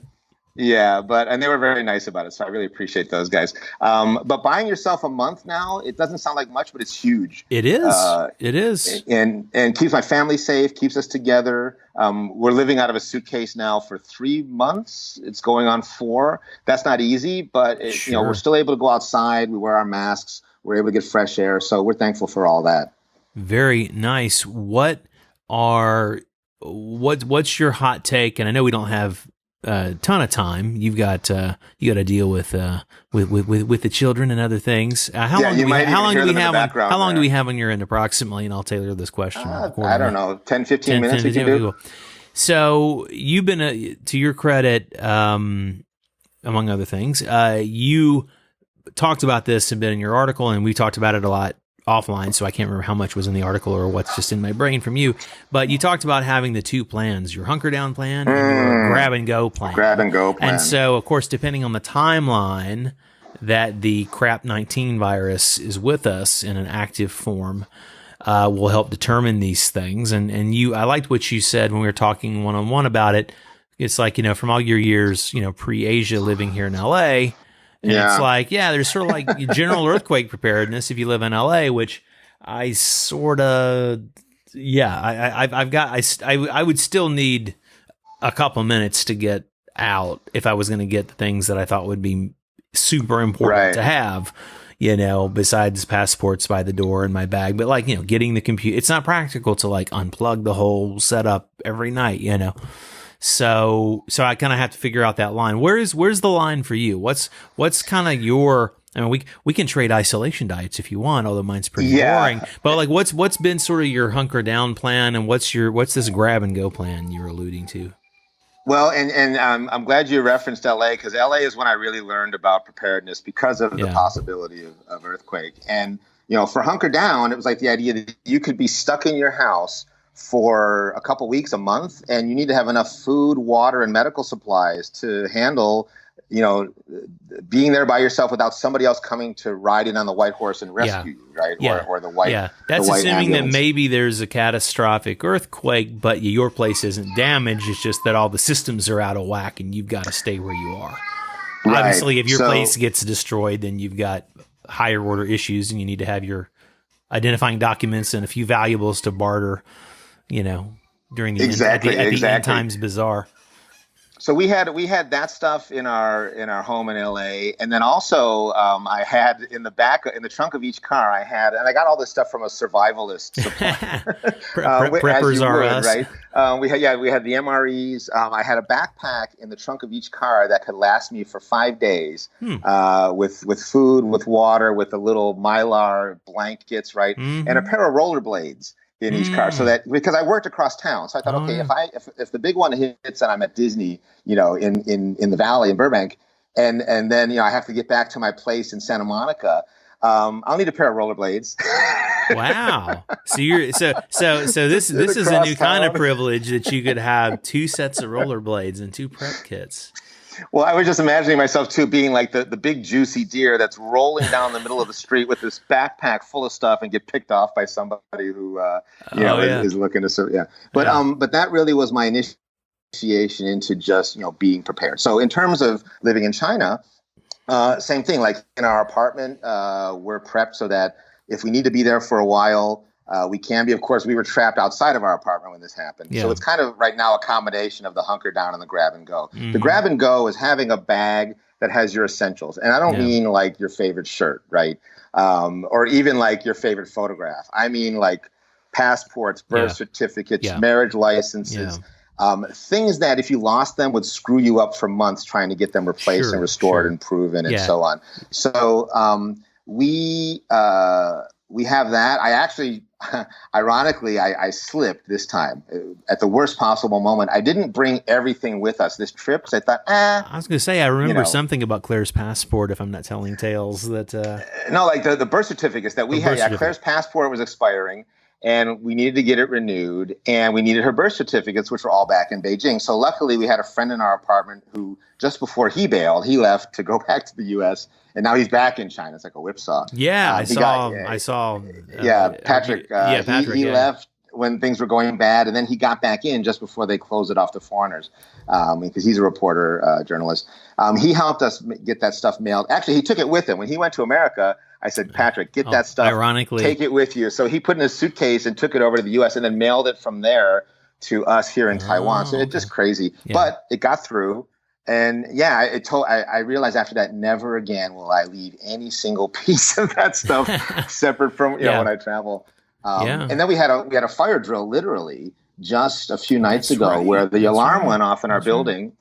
Yeah, and they were very nice about it. So I really appreciate those guys. But buying yourself a month now, it doesn't sound like much, but it's huge. It is. It is. And keeps my family safe, keeps us together. We're living out of a suitcase now for 3 months. It's going on 4. That's not easy, but Sure. we're still able to go outside. We wear our masks. We're able to get fresh air. So we're thankful for all that. Very nice. What's your hot take? And I know we don't have a ton of time. You got to deal with the children and other things. How long do we have on your end approximately? And I'll tailor this question. I don't know, 10, 15 minutes. 10, 15 minutes. So you've been, to your credit, among other things, you talked about this a bit in your article, and we talked about it a lot offline, so I can't remember how much was in the article or what's just in my brain from you. But you talked about having the 2 plans, your hunker down plan and your grab and go plan. Grab and go plan. And so, of course, depending on the timeline that the crap-19 virus is with us in an active form, will help determine these things. And I liked what you said when we were talking one-on-one about it. It's like, from all your years, pre-Asia living here in LA, and it's like, there's sort of like general earthquake preparedness if you live in LA, which I sort of, I would still need a couple minutes to get out if I was going to get the things that I thought would be super important to have, besides passports by the door and my bag. But getting the computer, it's not practical to unplug the whole setup every night, So I kind of have to figure out that line. Where's the line for you? What's kind of your? I mean, we can trade isolation diets if you want, although mine's pretty boring. But what's been sort of your hunker down plan, and what's this grab and go plan you're alluding to? Well, and I'm glad you referenced LA, because LA is when I really learned about preparedness because of the possibility of earthquake. And for hunker down, it was like the idea that you could be stuck in your house for a couple weeks, a month, and you need to have enough food, water, and medical supplies to handle, being there by yourself without somebody else coming to ride in on the white horse and rescue you, right? Or the white. Yeah, that's assuming ambulance. that maybe there's a catastrophic earthquake, but your place isn't damaged. It's just that all the systems are out of whack, and you've got to stay where you are. Right. Obviously, if your place gets destroyed, then you've got higher order issues, and you need to have your identifying documents and a few valuables to barter. During the end times bazaar. So we had that stuff in our home in LA, and then also I had in the trunk of each car and I got all this stuff from a survivalist supply. Preppers are us, right? We had the MREs. I had a backpack in the trunk of each car that could last me for 5 days, with food, with water, with the little Mylar blankets, right, and a pair of rollerblades in each car, so that, because I worked across town, so I thought, if the big one hits and I'm at Disney, in the Valley in Burbank, and then I have to get back to my place in Santa Monica, I'll need a pair of rollerblades. Wow! So this is a new kind of privilege that you could have 2 sets of rollerblades and 2 prep kits. Well, I was just imagining myself, too, being like the big juicy deer that's rolling down the middle of the street with this backpack full of stuff and get picked off by somebody who, is looking to serve. Yeah. But that really was my initiation into just, being prepared. So in terms of living in China, same thing. Like in our apartment, we're prepped so that if we need to be there for a while, we can be. Of course, we were trapped outside of our apartment when this happened. Yeah. So it's kind of right now a combination of the hunker down and the grab and go. Mm-hmm. The grab and go is having a bag that has your essentials. And I don't mean like your favorite shirt, right? Or even like your favorite photograph. I mean like passports, birth certificates, marriage licenses, things that if you lost them would screw you up for months trying to get them replaced and restored and proven and so on. So we we have that. I actually, ironically, I slipped this time at the worst possible moment. I didn't bring everything with us this trip because I thought, I was going to say, I remember something about Claire's passport, if I'm not telling tales. That No, like the birth certificates that we had. Yeah, Claire's passport was expiring, and we needed to get it renewed, and we needed her birth certificates, which were all back in Beijing. So luckily, we had a friend in our apartment who, just before he bailed, he left to go back to the U.S., and now he's back in China. It's like a whipsaw. Yeah, I saw. Patrick. Patrick. He left when things were going bad, and then he got back in just before they closed it off to foreigners, because he's a reporter, journalist. He helped us get that stuff mailed. Actually, he took it with him when he went to America. I said, Patrick, get that stuff. Ironically, take it with you. So he put it in a suitcase and took it over to the U.S. and then mailed it from there to us here in Taiwan. So it's just crazy, but it got through. And I realized after that, never again will I leave any single piece of that stuff separate from when I travel. And then we had a fire drill literally just a few nights ago where the alarm went off in our building,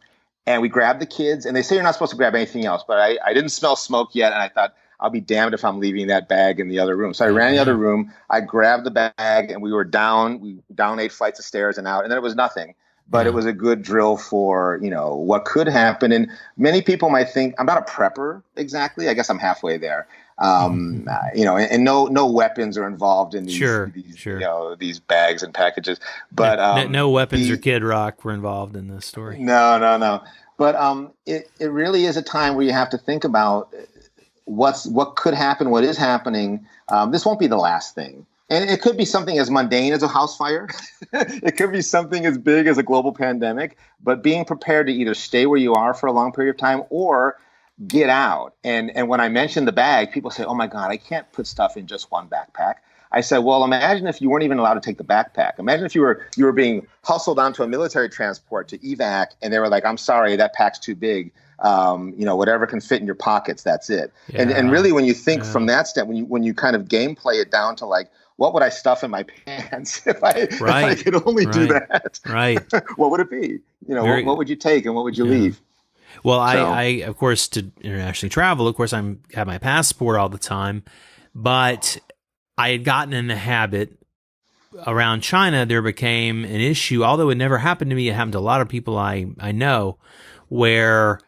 and we grabbed the kids. And they say you're not supposed to grab anything else, but I didn't smell smoke yet, and I thought, I'll be damned if I'm leaving that bag in the other room. So I ran in the other room, I grabbed the bag, and we were down 8 flights of stairs and out, and then it was nothing. But it was a good drill for, what could happen. And many people might think I'm not a prepper exactly. I guess I'm halfway there. And no weapons are involved in these bags and packages. But no weapons or Kid Rock were involved in this story. No. But it really is a time where you have to think about what could happen, what is happening. This won't be the last thing. And it could be something as mundane as a house fire. It could be something as big as a global pandemic. But being prepared to either stay where you are for a long period of time or get out. And when I mentioned the bag, people say, oh, my God, I can't put stuff in just one backpack. I said, well, imagine if you weren't even allowed to take the backpack. Imagine if you were being hustled onto a military transport to evac, and they were like, I'm sorry, that pack's too big. Whatever can fit in your pockets, that's it. Yeah. And really, when you think from that step, when you kind of gameplay it down to like, what would I stuff in my pants if I could only do that? Right. What would it be? What would you take and what would you leave? Well, I of course, to internationally travel, of course, I have my passport all the time, but I had gotten in the habit around China. There became an issue, although it never happened to me. It happened to a lot of people I know, where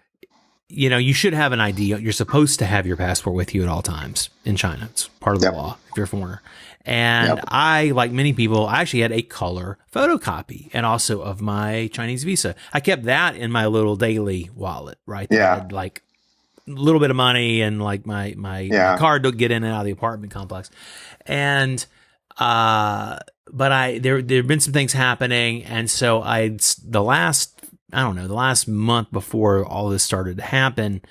you should have an ID. You're supposed to have your passport with you at all times in China. It's part of the law if you're a foreigner. And I, like many people, I actually had a color photocopy and also of my Chinese visa. I kept that in my little daily wallet, right? That had like a little bit of money and like my card to get in and out of the apartment complex. And but there have been some things happening, and so the last month before all this started to happen,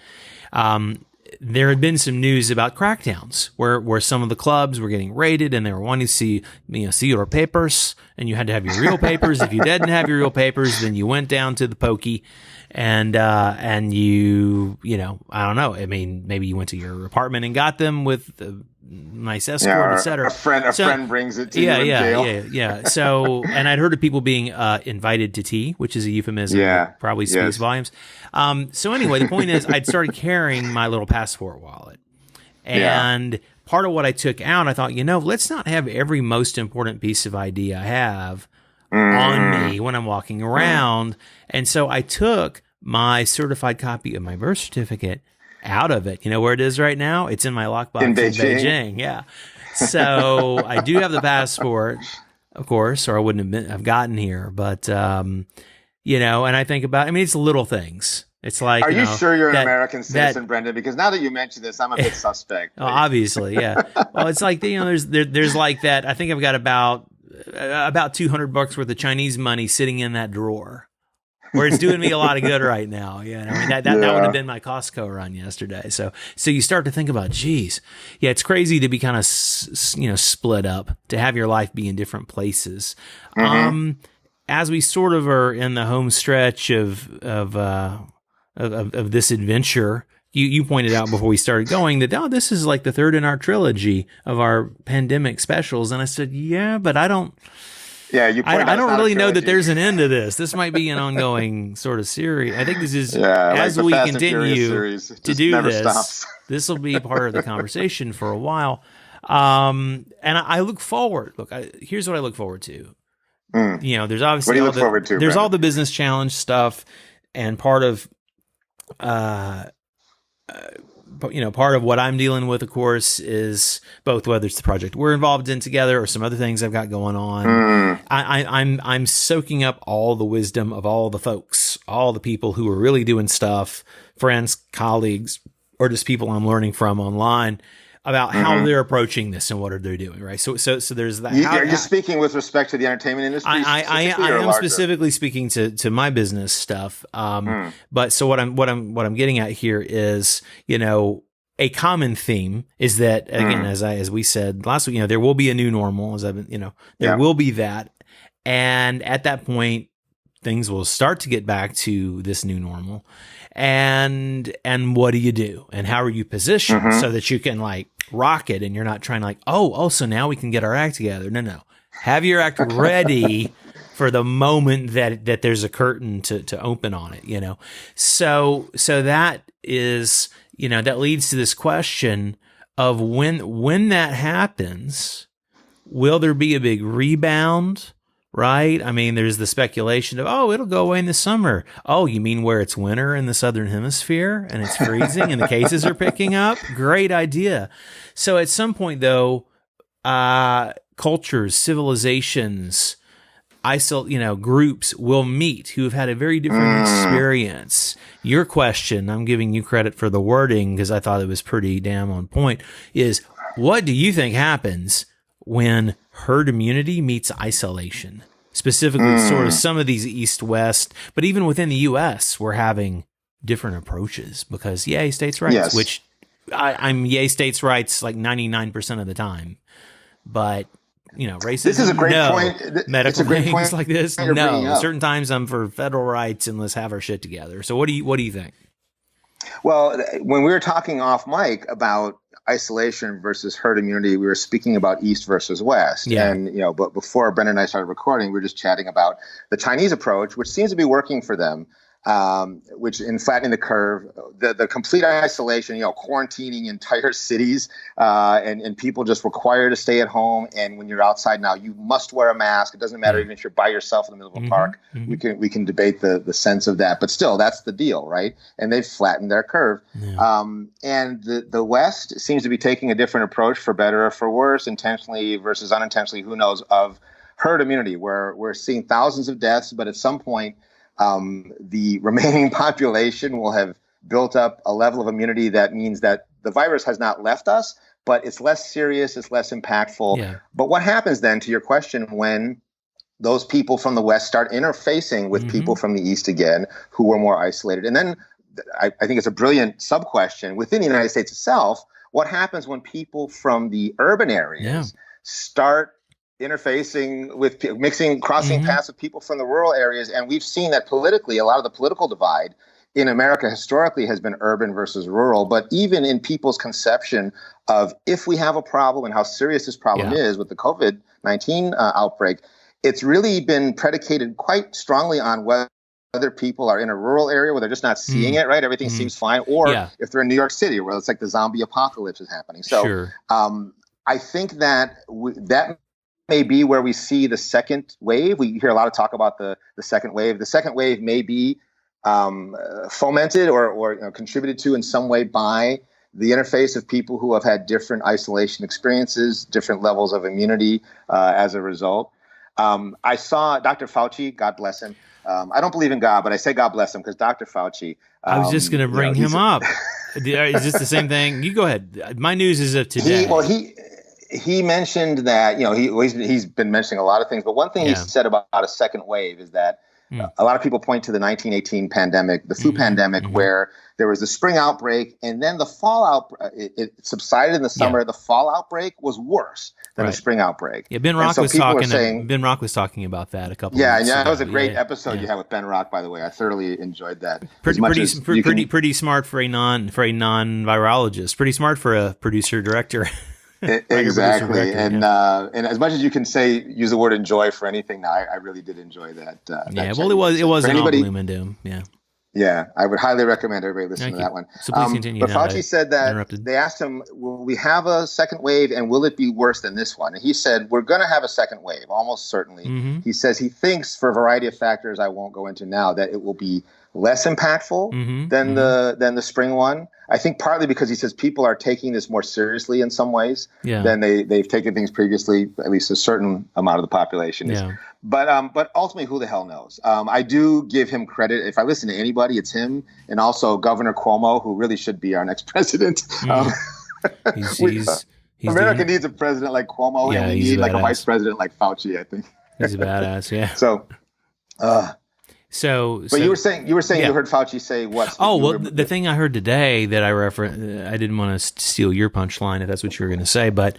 there had been some news about crackdowns where some of the clubs were getting raided, and they were wanting to see your papers, and you had to have your real papers. If you didn't have your real papers, then you went down to the pokey, and you I don't know. I mean, maybe you went to your apartment and got them with a nice escort, etc. A friend brings it to you in jail. Yeah. So, and I'd heard of people being invited to tea, which is a euphemism. That probably speaks volumes. So anyway, the point is, I'd started carrying my little passport wallet, and part of what I took out, I thought, let's not have every most important piece of ID I have on me when I'm walking around. And so I took my certified copy of my birth certificate out of it. You know where it is right now? It's in my lockbox in Beijing. Yeah. So I do have the passport, of course, or I wouldn't have gotten here. But, and I think about, it's little things. It's like, are you sure you're an American citizen, Brendan? Because now that you mention this, I'm a bit suspect. Oh, obviously, yeah. Well, it's like, there's like that. I think I've got about $200 worth of Chinese money sitting in that drawer, where it's doing me a lot of good right now. That would have been my Costco run yesterday. So you start to think about, geez, it's crazy to be kind of split up, to have your life be in different places. As we sort of are in the home stretch of this adventure, you pointed out before we started going that this is like the third in our trilogy of our pandemic specials, and I said, but I don't. Yeah, you. I don't really know that there's an end to this. This might be an ongoing sort of series. I think this is as we continue to do this. This will be part of the conversation for a while. And I look forward. Look, here's what I look forward to. You know, there's obviously What do you look forward to, there's Brendan? all the business challenge stuff, and part of part of what I'm dealing with, of course, is both whether it's the project we're involved in together or some other things I've got going on. I'm soaking up all the wisdom of all the folks, all the people who are really doing stuff, friends, colleagues, or just people I'm learning from online about how they're approaching this and what are they doing, right? So there's that. You're just speaking with respect to the entertainment industry. I am specifically speaking to my business stuff. But so what I'm getting at here is, you know, a common theme is that, again, as we said last week, you know, there will be a new normal, there will be that, and at that point, things will start to get back to this new normal. And what do you do? And how are you positioned so that you can like rock it and you're not trying to like, so now we can get our act together. No. Have your act ready for the moment that there's a curtain to open on it, you know? So that is, you know, that leads to this question of when that happens, will there be a big rebound? Right? I mean, there's the speculation of, it'll go away in the summer. Oh, you mean where it's winter in the Southern Hemisphere and it's freezing and the cases are picking up? Great idea. So at some point, though, cultures, civilizations, groups will meet who have had a very different experience. Your question, I'm giving you credit for the wording because I thought it was pretty damn on point, is what do you think happens when herd immunity meets isolation? Specifically, sort of some of these East-West, but even within the U.S., we're having different approaches because, yay, states' rights, which I'm yay, states' rights like 99% of the time. But, you know, racism, this is a great point. Medical things point like this, no. Certain times I'm for federal rights and let's have our shit together. So what do you think? Well, when we were talking off mic about isolation versus herd immunity, we were speaking about East versus West. Yeah. And, you know, but before Brendan and I started recording, we were just chatting about the Chinese approach, which seems to be working for them, which in flattening the curve, the complete isolation, you know, quarantining entire cities, and people just required to stay at home. And when you're outside now, you must wear a mask. It doesn't matter even if you're by yourself in the middle of a park. We can debate the sense of that, but still, that's the deal, right? And they've flattened their curve. Yeah. And the West seems to be taking a different approach, for better or for worse, intentionally versus unintentionally, who knows, of herd immunity, where we're seeing thousands of deaths, but at some point, the remaining population will have built up a level of immunity that means that the virus has not left us, but it's less serious, it's less impactful. Yeah. But what happens then, to your question, when those people from the West start interfacing with people from the East again, who were more isolated? And then I think it's a brilliant sub-question within the United States itself. What happens when people from the urban areas start interfacing with crossing paths with people from the rural areas? And we've seen that politically, a lot of the political divide in America historically has been urban versus rural. But even in people's conception of if we have a problem and how serious this problem is with the COVID-19 outbreak, it's really been predicated quite strongly on whether people are in a rural area where they're just not seeing it, right? Everything seems fine. Or if they're in New York City, where it's like the zombie apocalypse is happening. So I think that that may be where we see the second wave. We hear a lot of talk about the second wave. The second wave may be fomented or contributed to in some way by the interface of people who have had different isolation experiences, different levels of immunity as a result. I saw Dr. Fauci, God bless him. I don't believe in God, but I say God bless him because Dr. Fauci. I was just going to bring him up. Is this the same thing? You go ahead. My news is of today. He mentioned that, he's been mentioning a lot of things, but one thing he said about a second wave is that a lot of people point to the 1918 pandemic, the flu pandemic, where there was the spring outbreak and then the fall it subsided in the summer. The fall outbreak was worse than the spring outbreak. Yeah, Ben Rock was talking about that a couple of weeks ago. That was a great episode you had with Ben Rock, by the way. I thoroughly enjoyed that. Pretty smart for a non-virologist. Pretty smart for a producer-director. Exactly. And as much as you can use the word enjoy for anything now, I really did enjoy that. It was an all gloom and doom. Yeah. Yeah, I would highly recommend everybody listen to that one. So please continue. But Fauci said that they asked him, will we have a second wave and will it be worse than this one? And he said, we're going to have a second wave, almost certainly. Mm-hmm. He says he thinks, for a variety of factors I won't go into now, that it will be less impactful than the spring one. I think partly because he says people are taking this more seriously in some ways than they've taken things previously, at least a certain amount of the population is. But ultimately, who the hell knows? I do give him credit. If I listen to anybody, it's him, and also Governor Cuomo, who really should be our next president. America needs a president like Cuomo, and we need like a vice president like Fauci, I think. He's a badass, yeah. But you were saying you heard Fauci say what? The thing I heard today that I referenced, I didn't want to steal your punchline if that's what you were going to say, but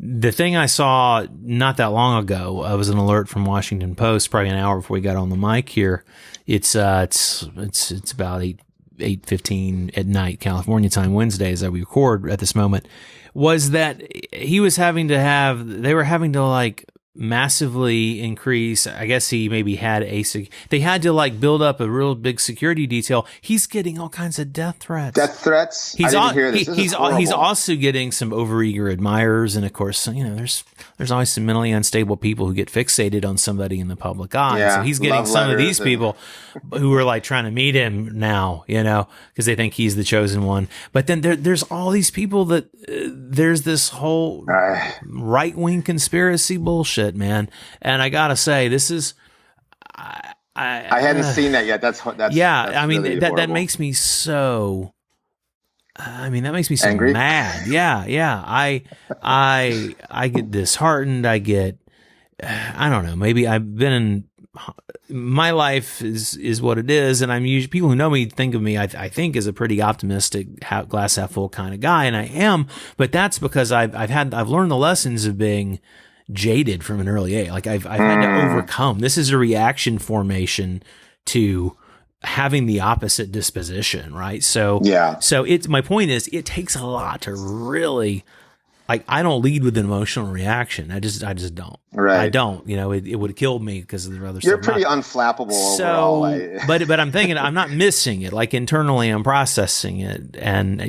the thing I saw not that long ago was an alert from Washington Post, probably an hour before we got on the mic here. It's about 8:15 at night, California time, Wednesday, as we record at this moment. Was that they were having to like massively increase. I guess he maybe had they had to like build up a real big security detail. He's getting all kinds of death threats. He's also getting some overeager admirers, and of course, there's always some mentally unstable people who get fixated on somebody in the public eye. Yeah, so he's getting some of these people who are like trying to meet him now, because they think he's the chosen one. But then there's all these people that there's this whole right-wing conspiracy bullshit, man. And I gotta say, this is I hadn't seen that yet. That's I mean, really that makes me so. I mean, that makes me so angry? Mad. Yeah. I get disheartened. I don't know. Maybe I've been in. My life is what it is, and I'm usually, people who know me think of me, I think, as a pretty optimistic, glass half full kind of guy, and I am. But that's because I've learned the lessons of being jaded from an early age. Like I've had to overcome. This is a reaction formation to having the opposite disposition, right? So my point is, it takes a lot to really. Like, I don't lead with an emotional reaction. I just don't. Right. I don't. It would have killed me because of the other stuff. You're pretty unflappable overall. But I'm thinking, I'm not missing it. Like, internally, I'm processing it, and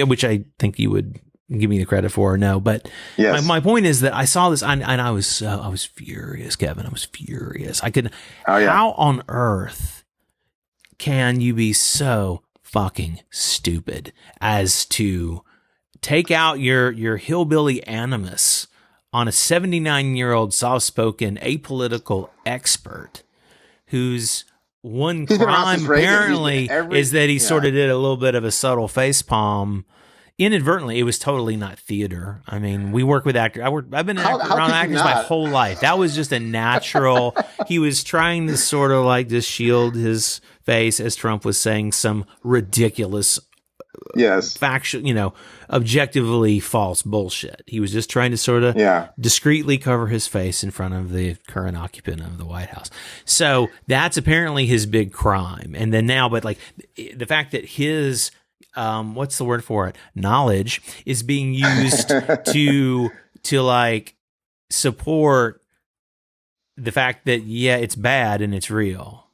which I think you would give me the credit for. No, but yes. my point is that I saw this, and I was furious, Kevin. I was furious. How on earth can you be so fucking stupid as to take out your hillbilly animus on a 79-year-old soft-spoken apolitical expert whose one crime apparently is that he sort of did a little bit of a subtle facepalm inadvertently. It was totally not theater. I mean, we work with actors. I've been around actors my whole life. That was just a natural. He was trying to sort of like just shield his face as Trump was saying some ridiculous factual, objectively false bullshit. He was just trying to sort of discreetly cover his face in front of the current occupant of the White House. So that's apparently his big crime. And then now, but like the fact that his, what's the word for it? Knowledge is being used to like support the fact that, it's bad and it's real,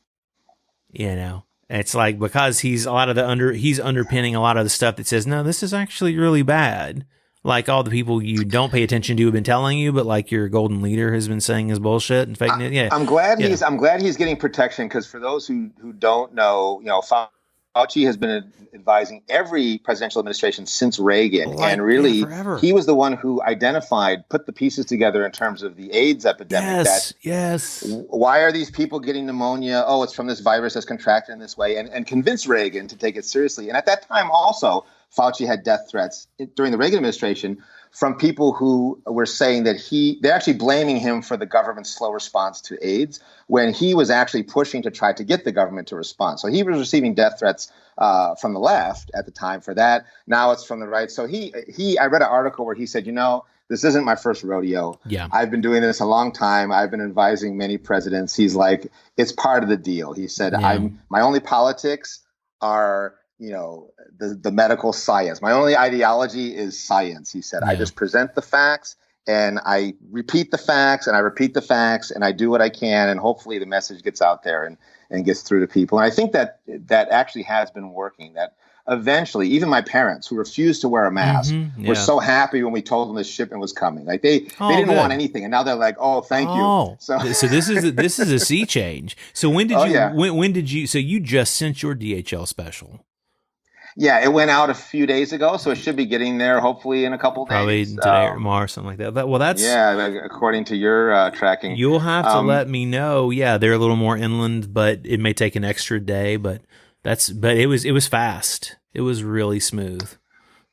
It's like, because he's underpinning a lot of the stuff that says, no, this is actually really bad. Like all the people you don't pay attention to have been telling you, but like your golden leader has been saying is bullshit and fake news. Yeah. I'm glad he's getting protection, because for those who don't know, Fauci has been advising every presidential administration since Reagan, and really he was the one who put the pieces together in terms of the AIDS epidemic. Yes. Why are these people getting pneumonia? Oh, it's from this virus that's contracted in this way, and convinced Reagan to take it seriously. And at that time also, Fauci had death threats during the Reagan administration from people who were saying that they're actually blaming him for the government's slow response to AIDS, when he was actually pushing to try to get the government to respond. So he was receiving death threats from the left at the time for that. Now it's from the right. So I read an article where he said, this isn't my first rodeo. Yeah. I've been doing this a long time. I've been advising many presidents. He's like, it's part of the deal. He said, my only politics are the medical science. My only ideology is science. He said, I just present the facts, and I repeat the facts and I repeat the facts and I do what I can, and hopefully the message gets out there and gets through to people. And I think that actually has been working. That eventually, even my parents who refused to wear a mask were so happy when we told them this shipment was coming. Like they didn't want anything, and now they're like, "Oh, thank you." So this is a sea change. So when did you? So you just sent your DHL special? Yeah, it went out a few days ago, so it should be getting there hopefully in a couple Probably days. Today or tomorrow, something like that. Well, that's according to your tracking. You'll have to let me know. Yeah, they're a little more inland, but it may take an extra day. But it was fast. It was really smooth.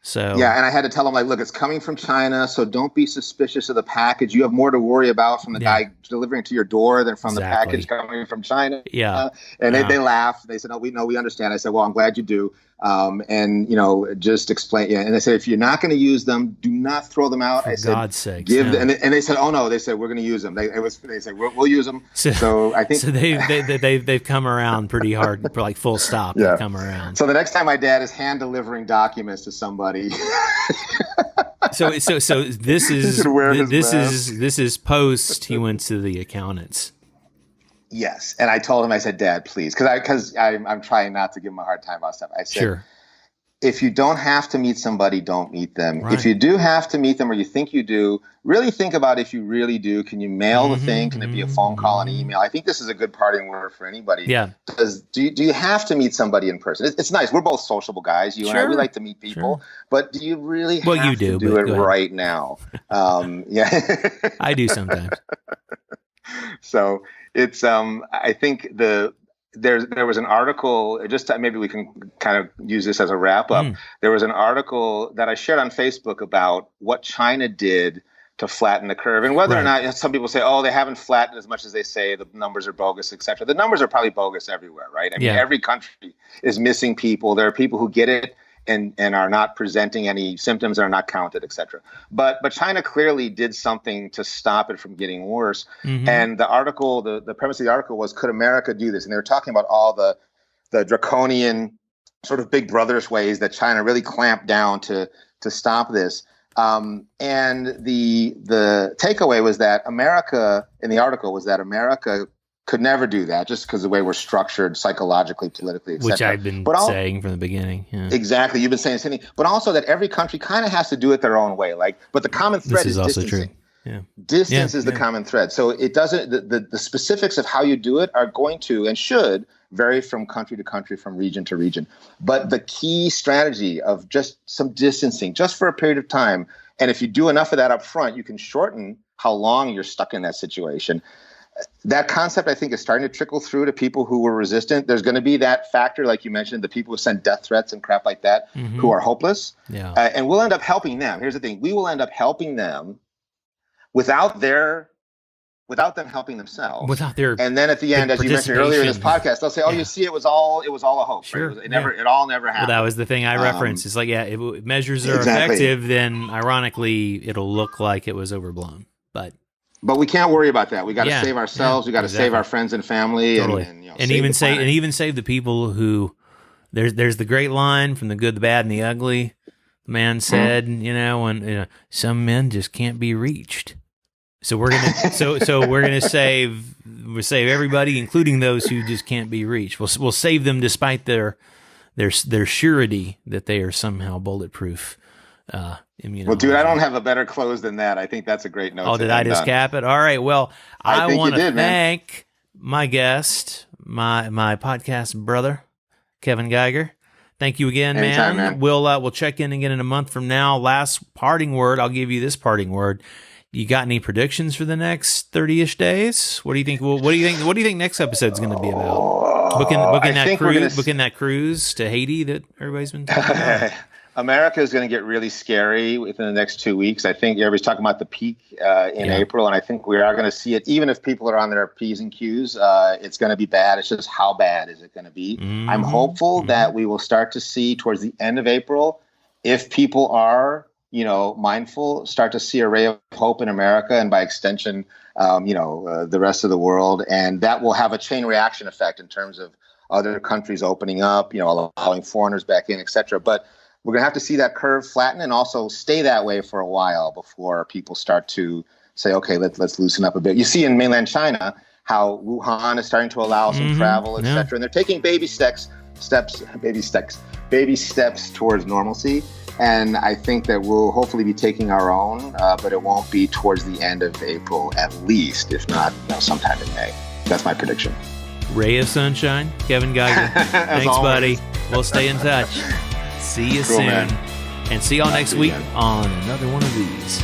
So yeah, and I had to tell them, like, look, it's coming from China, so don't be suspicious of the package. You have more to worry about from the guy delivering to your door than from the package coming from China. Yeah, and they laughed. They said, "Oh, we understand." I said, "Well, I'm glad you do." And just explain. Yeah, and they said, if you're not going to use them, do not throw them out. For God's sake, and they said, "Oh no," they said, "We're going to use them." They said, "We'll use them." So I think they've come around pretty hard, like full stop. Yeah. They've come around. So the next time my dad is hand delivering documents to somebody. So this is post he went to the accountants. Yes, and I told him, I said, "Dad, please," because I'm trying not to give him a hard time about stuff. I said, sure. If you don't have to meet somebody, don't meet them. Right. If you do have to meet them, or you think you do, really think about if you really do. Can you mail the thing? Can it be a phone call, an email? I think this is a good parting word for anybody. Yeah. Because do you have to meet somebody in person? It's nice. We're both sociable guys. You and I, we like to meet people. Sure. But do you really have to do it right now? Yeah. I do sometimes. So it's I think there was an article, maybe we can kind of use this as a wrap up. There was an article that I shared on Facebook about what China did to flatten the curve, and whether or not some people say, "Oh, they haven't flattened as much as they say. The numbers are bogus, etc." The numbers are probably bogus everywhere, right? I mean, every country is missing people. There are people who get it and are not presenting any symptoms, and are not counted, etc. But China clearly did something to stop it from getting worse. And the article, the premise of the article was, could America do this? And they were talking about all the draconian sort of big brothers ways that China really clamped down to stop this. And the takeaway was that America, in the article, was that America could never do that, just because of the way we're structured psychologically, politically, etc. Which I've been saying from the beginning. Yeah. Exactly. You've been saying the same thing. But also that every country kind of has to do it their own way. But the common thread is also distancing. True. Yeah. Distance is the common thread. So it doesn't, the specifics of how you do it are going to and should vary from country to country, from region to region. But the key strategy of just some distancing, just for a period of time, and if you do enough of that up front, you can shorten how long you're stuck in that situation. That concept, I think, is starting to trickle through to people who were resistant. There's going to be that factor, like you mentioned, the people who send death threats and crap like that, who are hopeless. Yeah. And we'll end up helping them. Here's the thing. We will end up helping them without them helping themselves. And then at the end, as you mentioned earlier in this podcast, they'll say, "Oh, you see, it was all a hoax." Sure. Right? It all never happened. Well, that was the thing I referenced. It's like, if measures are effective, then ironically, it'll look like it was overblown. But we can't worry about that. We got to save ourselves. We got to save our friends and family, and even save the people who. There's the great line from The Good, the Bad, and the Ugly. The man said, when some men just can't be reached. So we're gonna save everybody, including those who just can't be reached. We'll save them despite their surety that they are somehow bulletproof. Well, dude, I don't have a better close than that. I think that's a great note. Oh, did I just cap it? All right. Well, I want to thank my guest, my podcast brother, Kevin Geiger. Thank you again, Anytime, man. We'll check in again in a month from now. Last parting word. I'll give you this parting word. You got any predictions for the next 30-ish days? What do you think? What do you think next episode's going to be about? Booking that cruise to Haiti that everybody's been talking about. America is going to get really scary within the next 2 weeks. I think everybody's talking about the peak in April, and I think we are going to see it. Even if people are on their P's and Q's, it's going to be bad. It's just how bad is it going to be? I'm hopeful that we will start to see towards the end of April, if people are mindful, start to see a ray of hope in America, and by extension, the rest of the world, and that will have a chain reaction effect in terms of other countries opening up, allowing foreigners back in, etc. But we're going to have to see that curve flatten and also stay that way for a while before people start to say, okay, let's loosen up a bit. You see in mainland China how Wuhan is starting to allow some travel, et cetera, and they're taking baby steps towards normalcy. And I think that we'll hopefully be taking our own, but it won't be towards the end of April at least, if not sometime in May. That's my prediction. Ray of sunshine, Kevin Geiger. Thanks, buddy. We'll stay in touch. See you soon. Man. And see y'all next week on another one of these.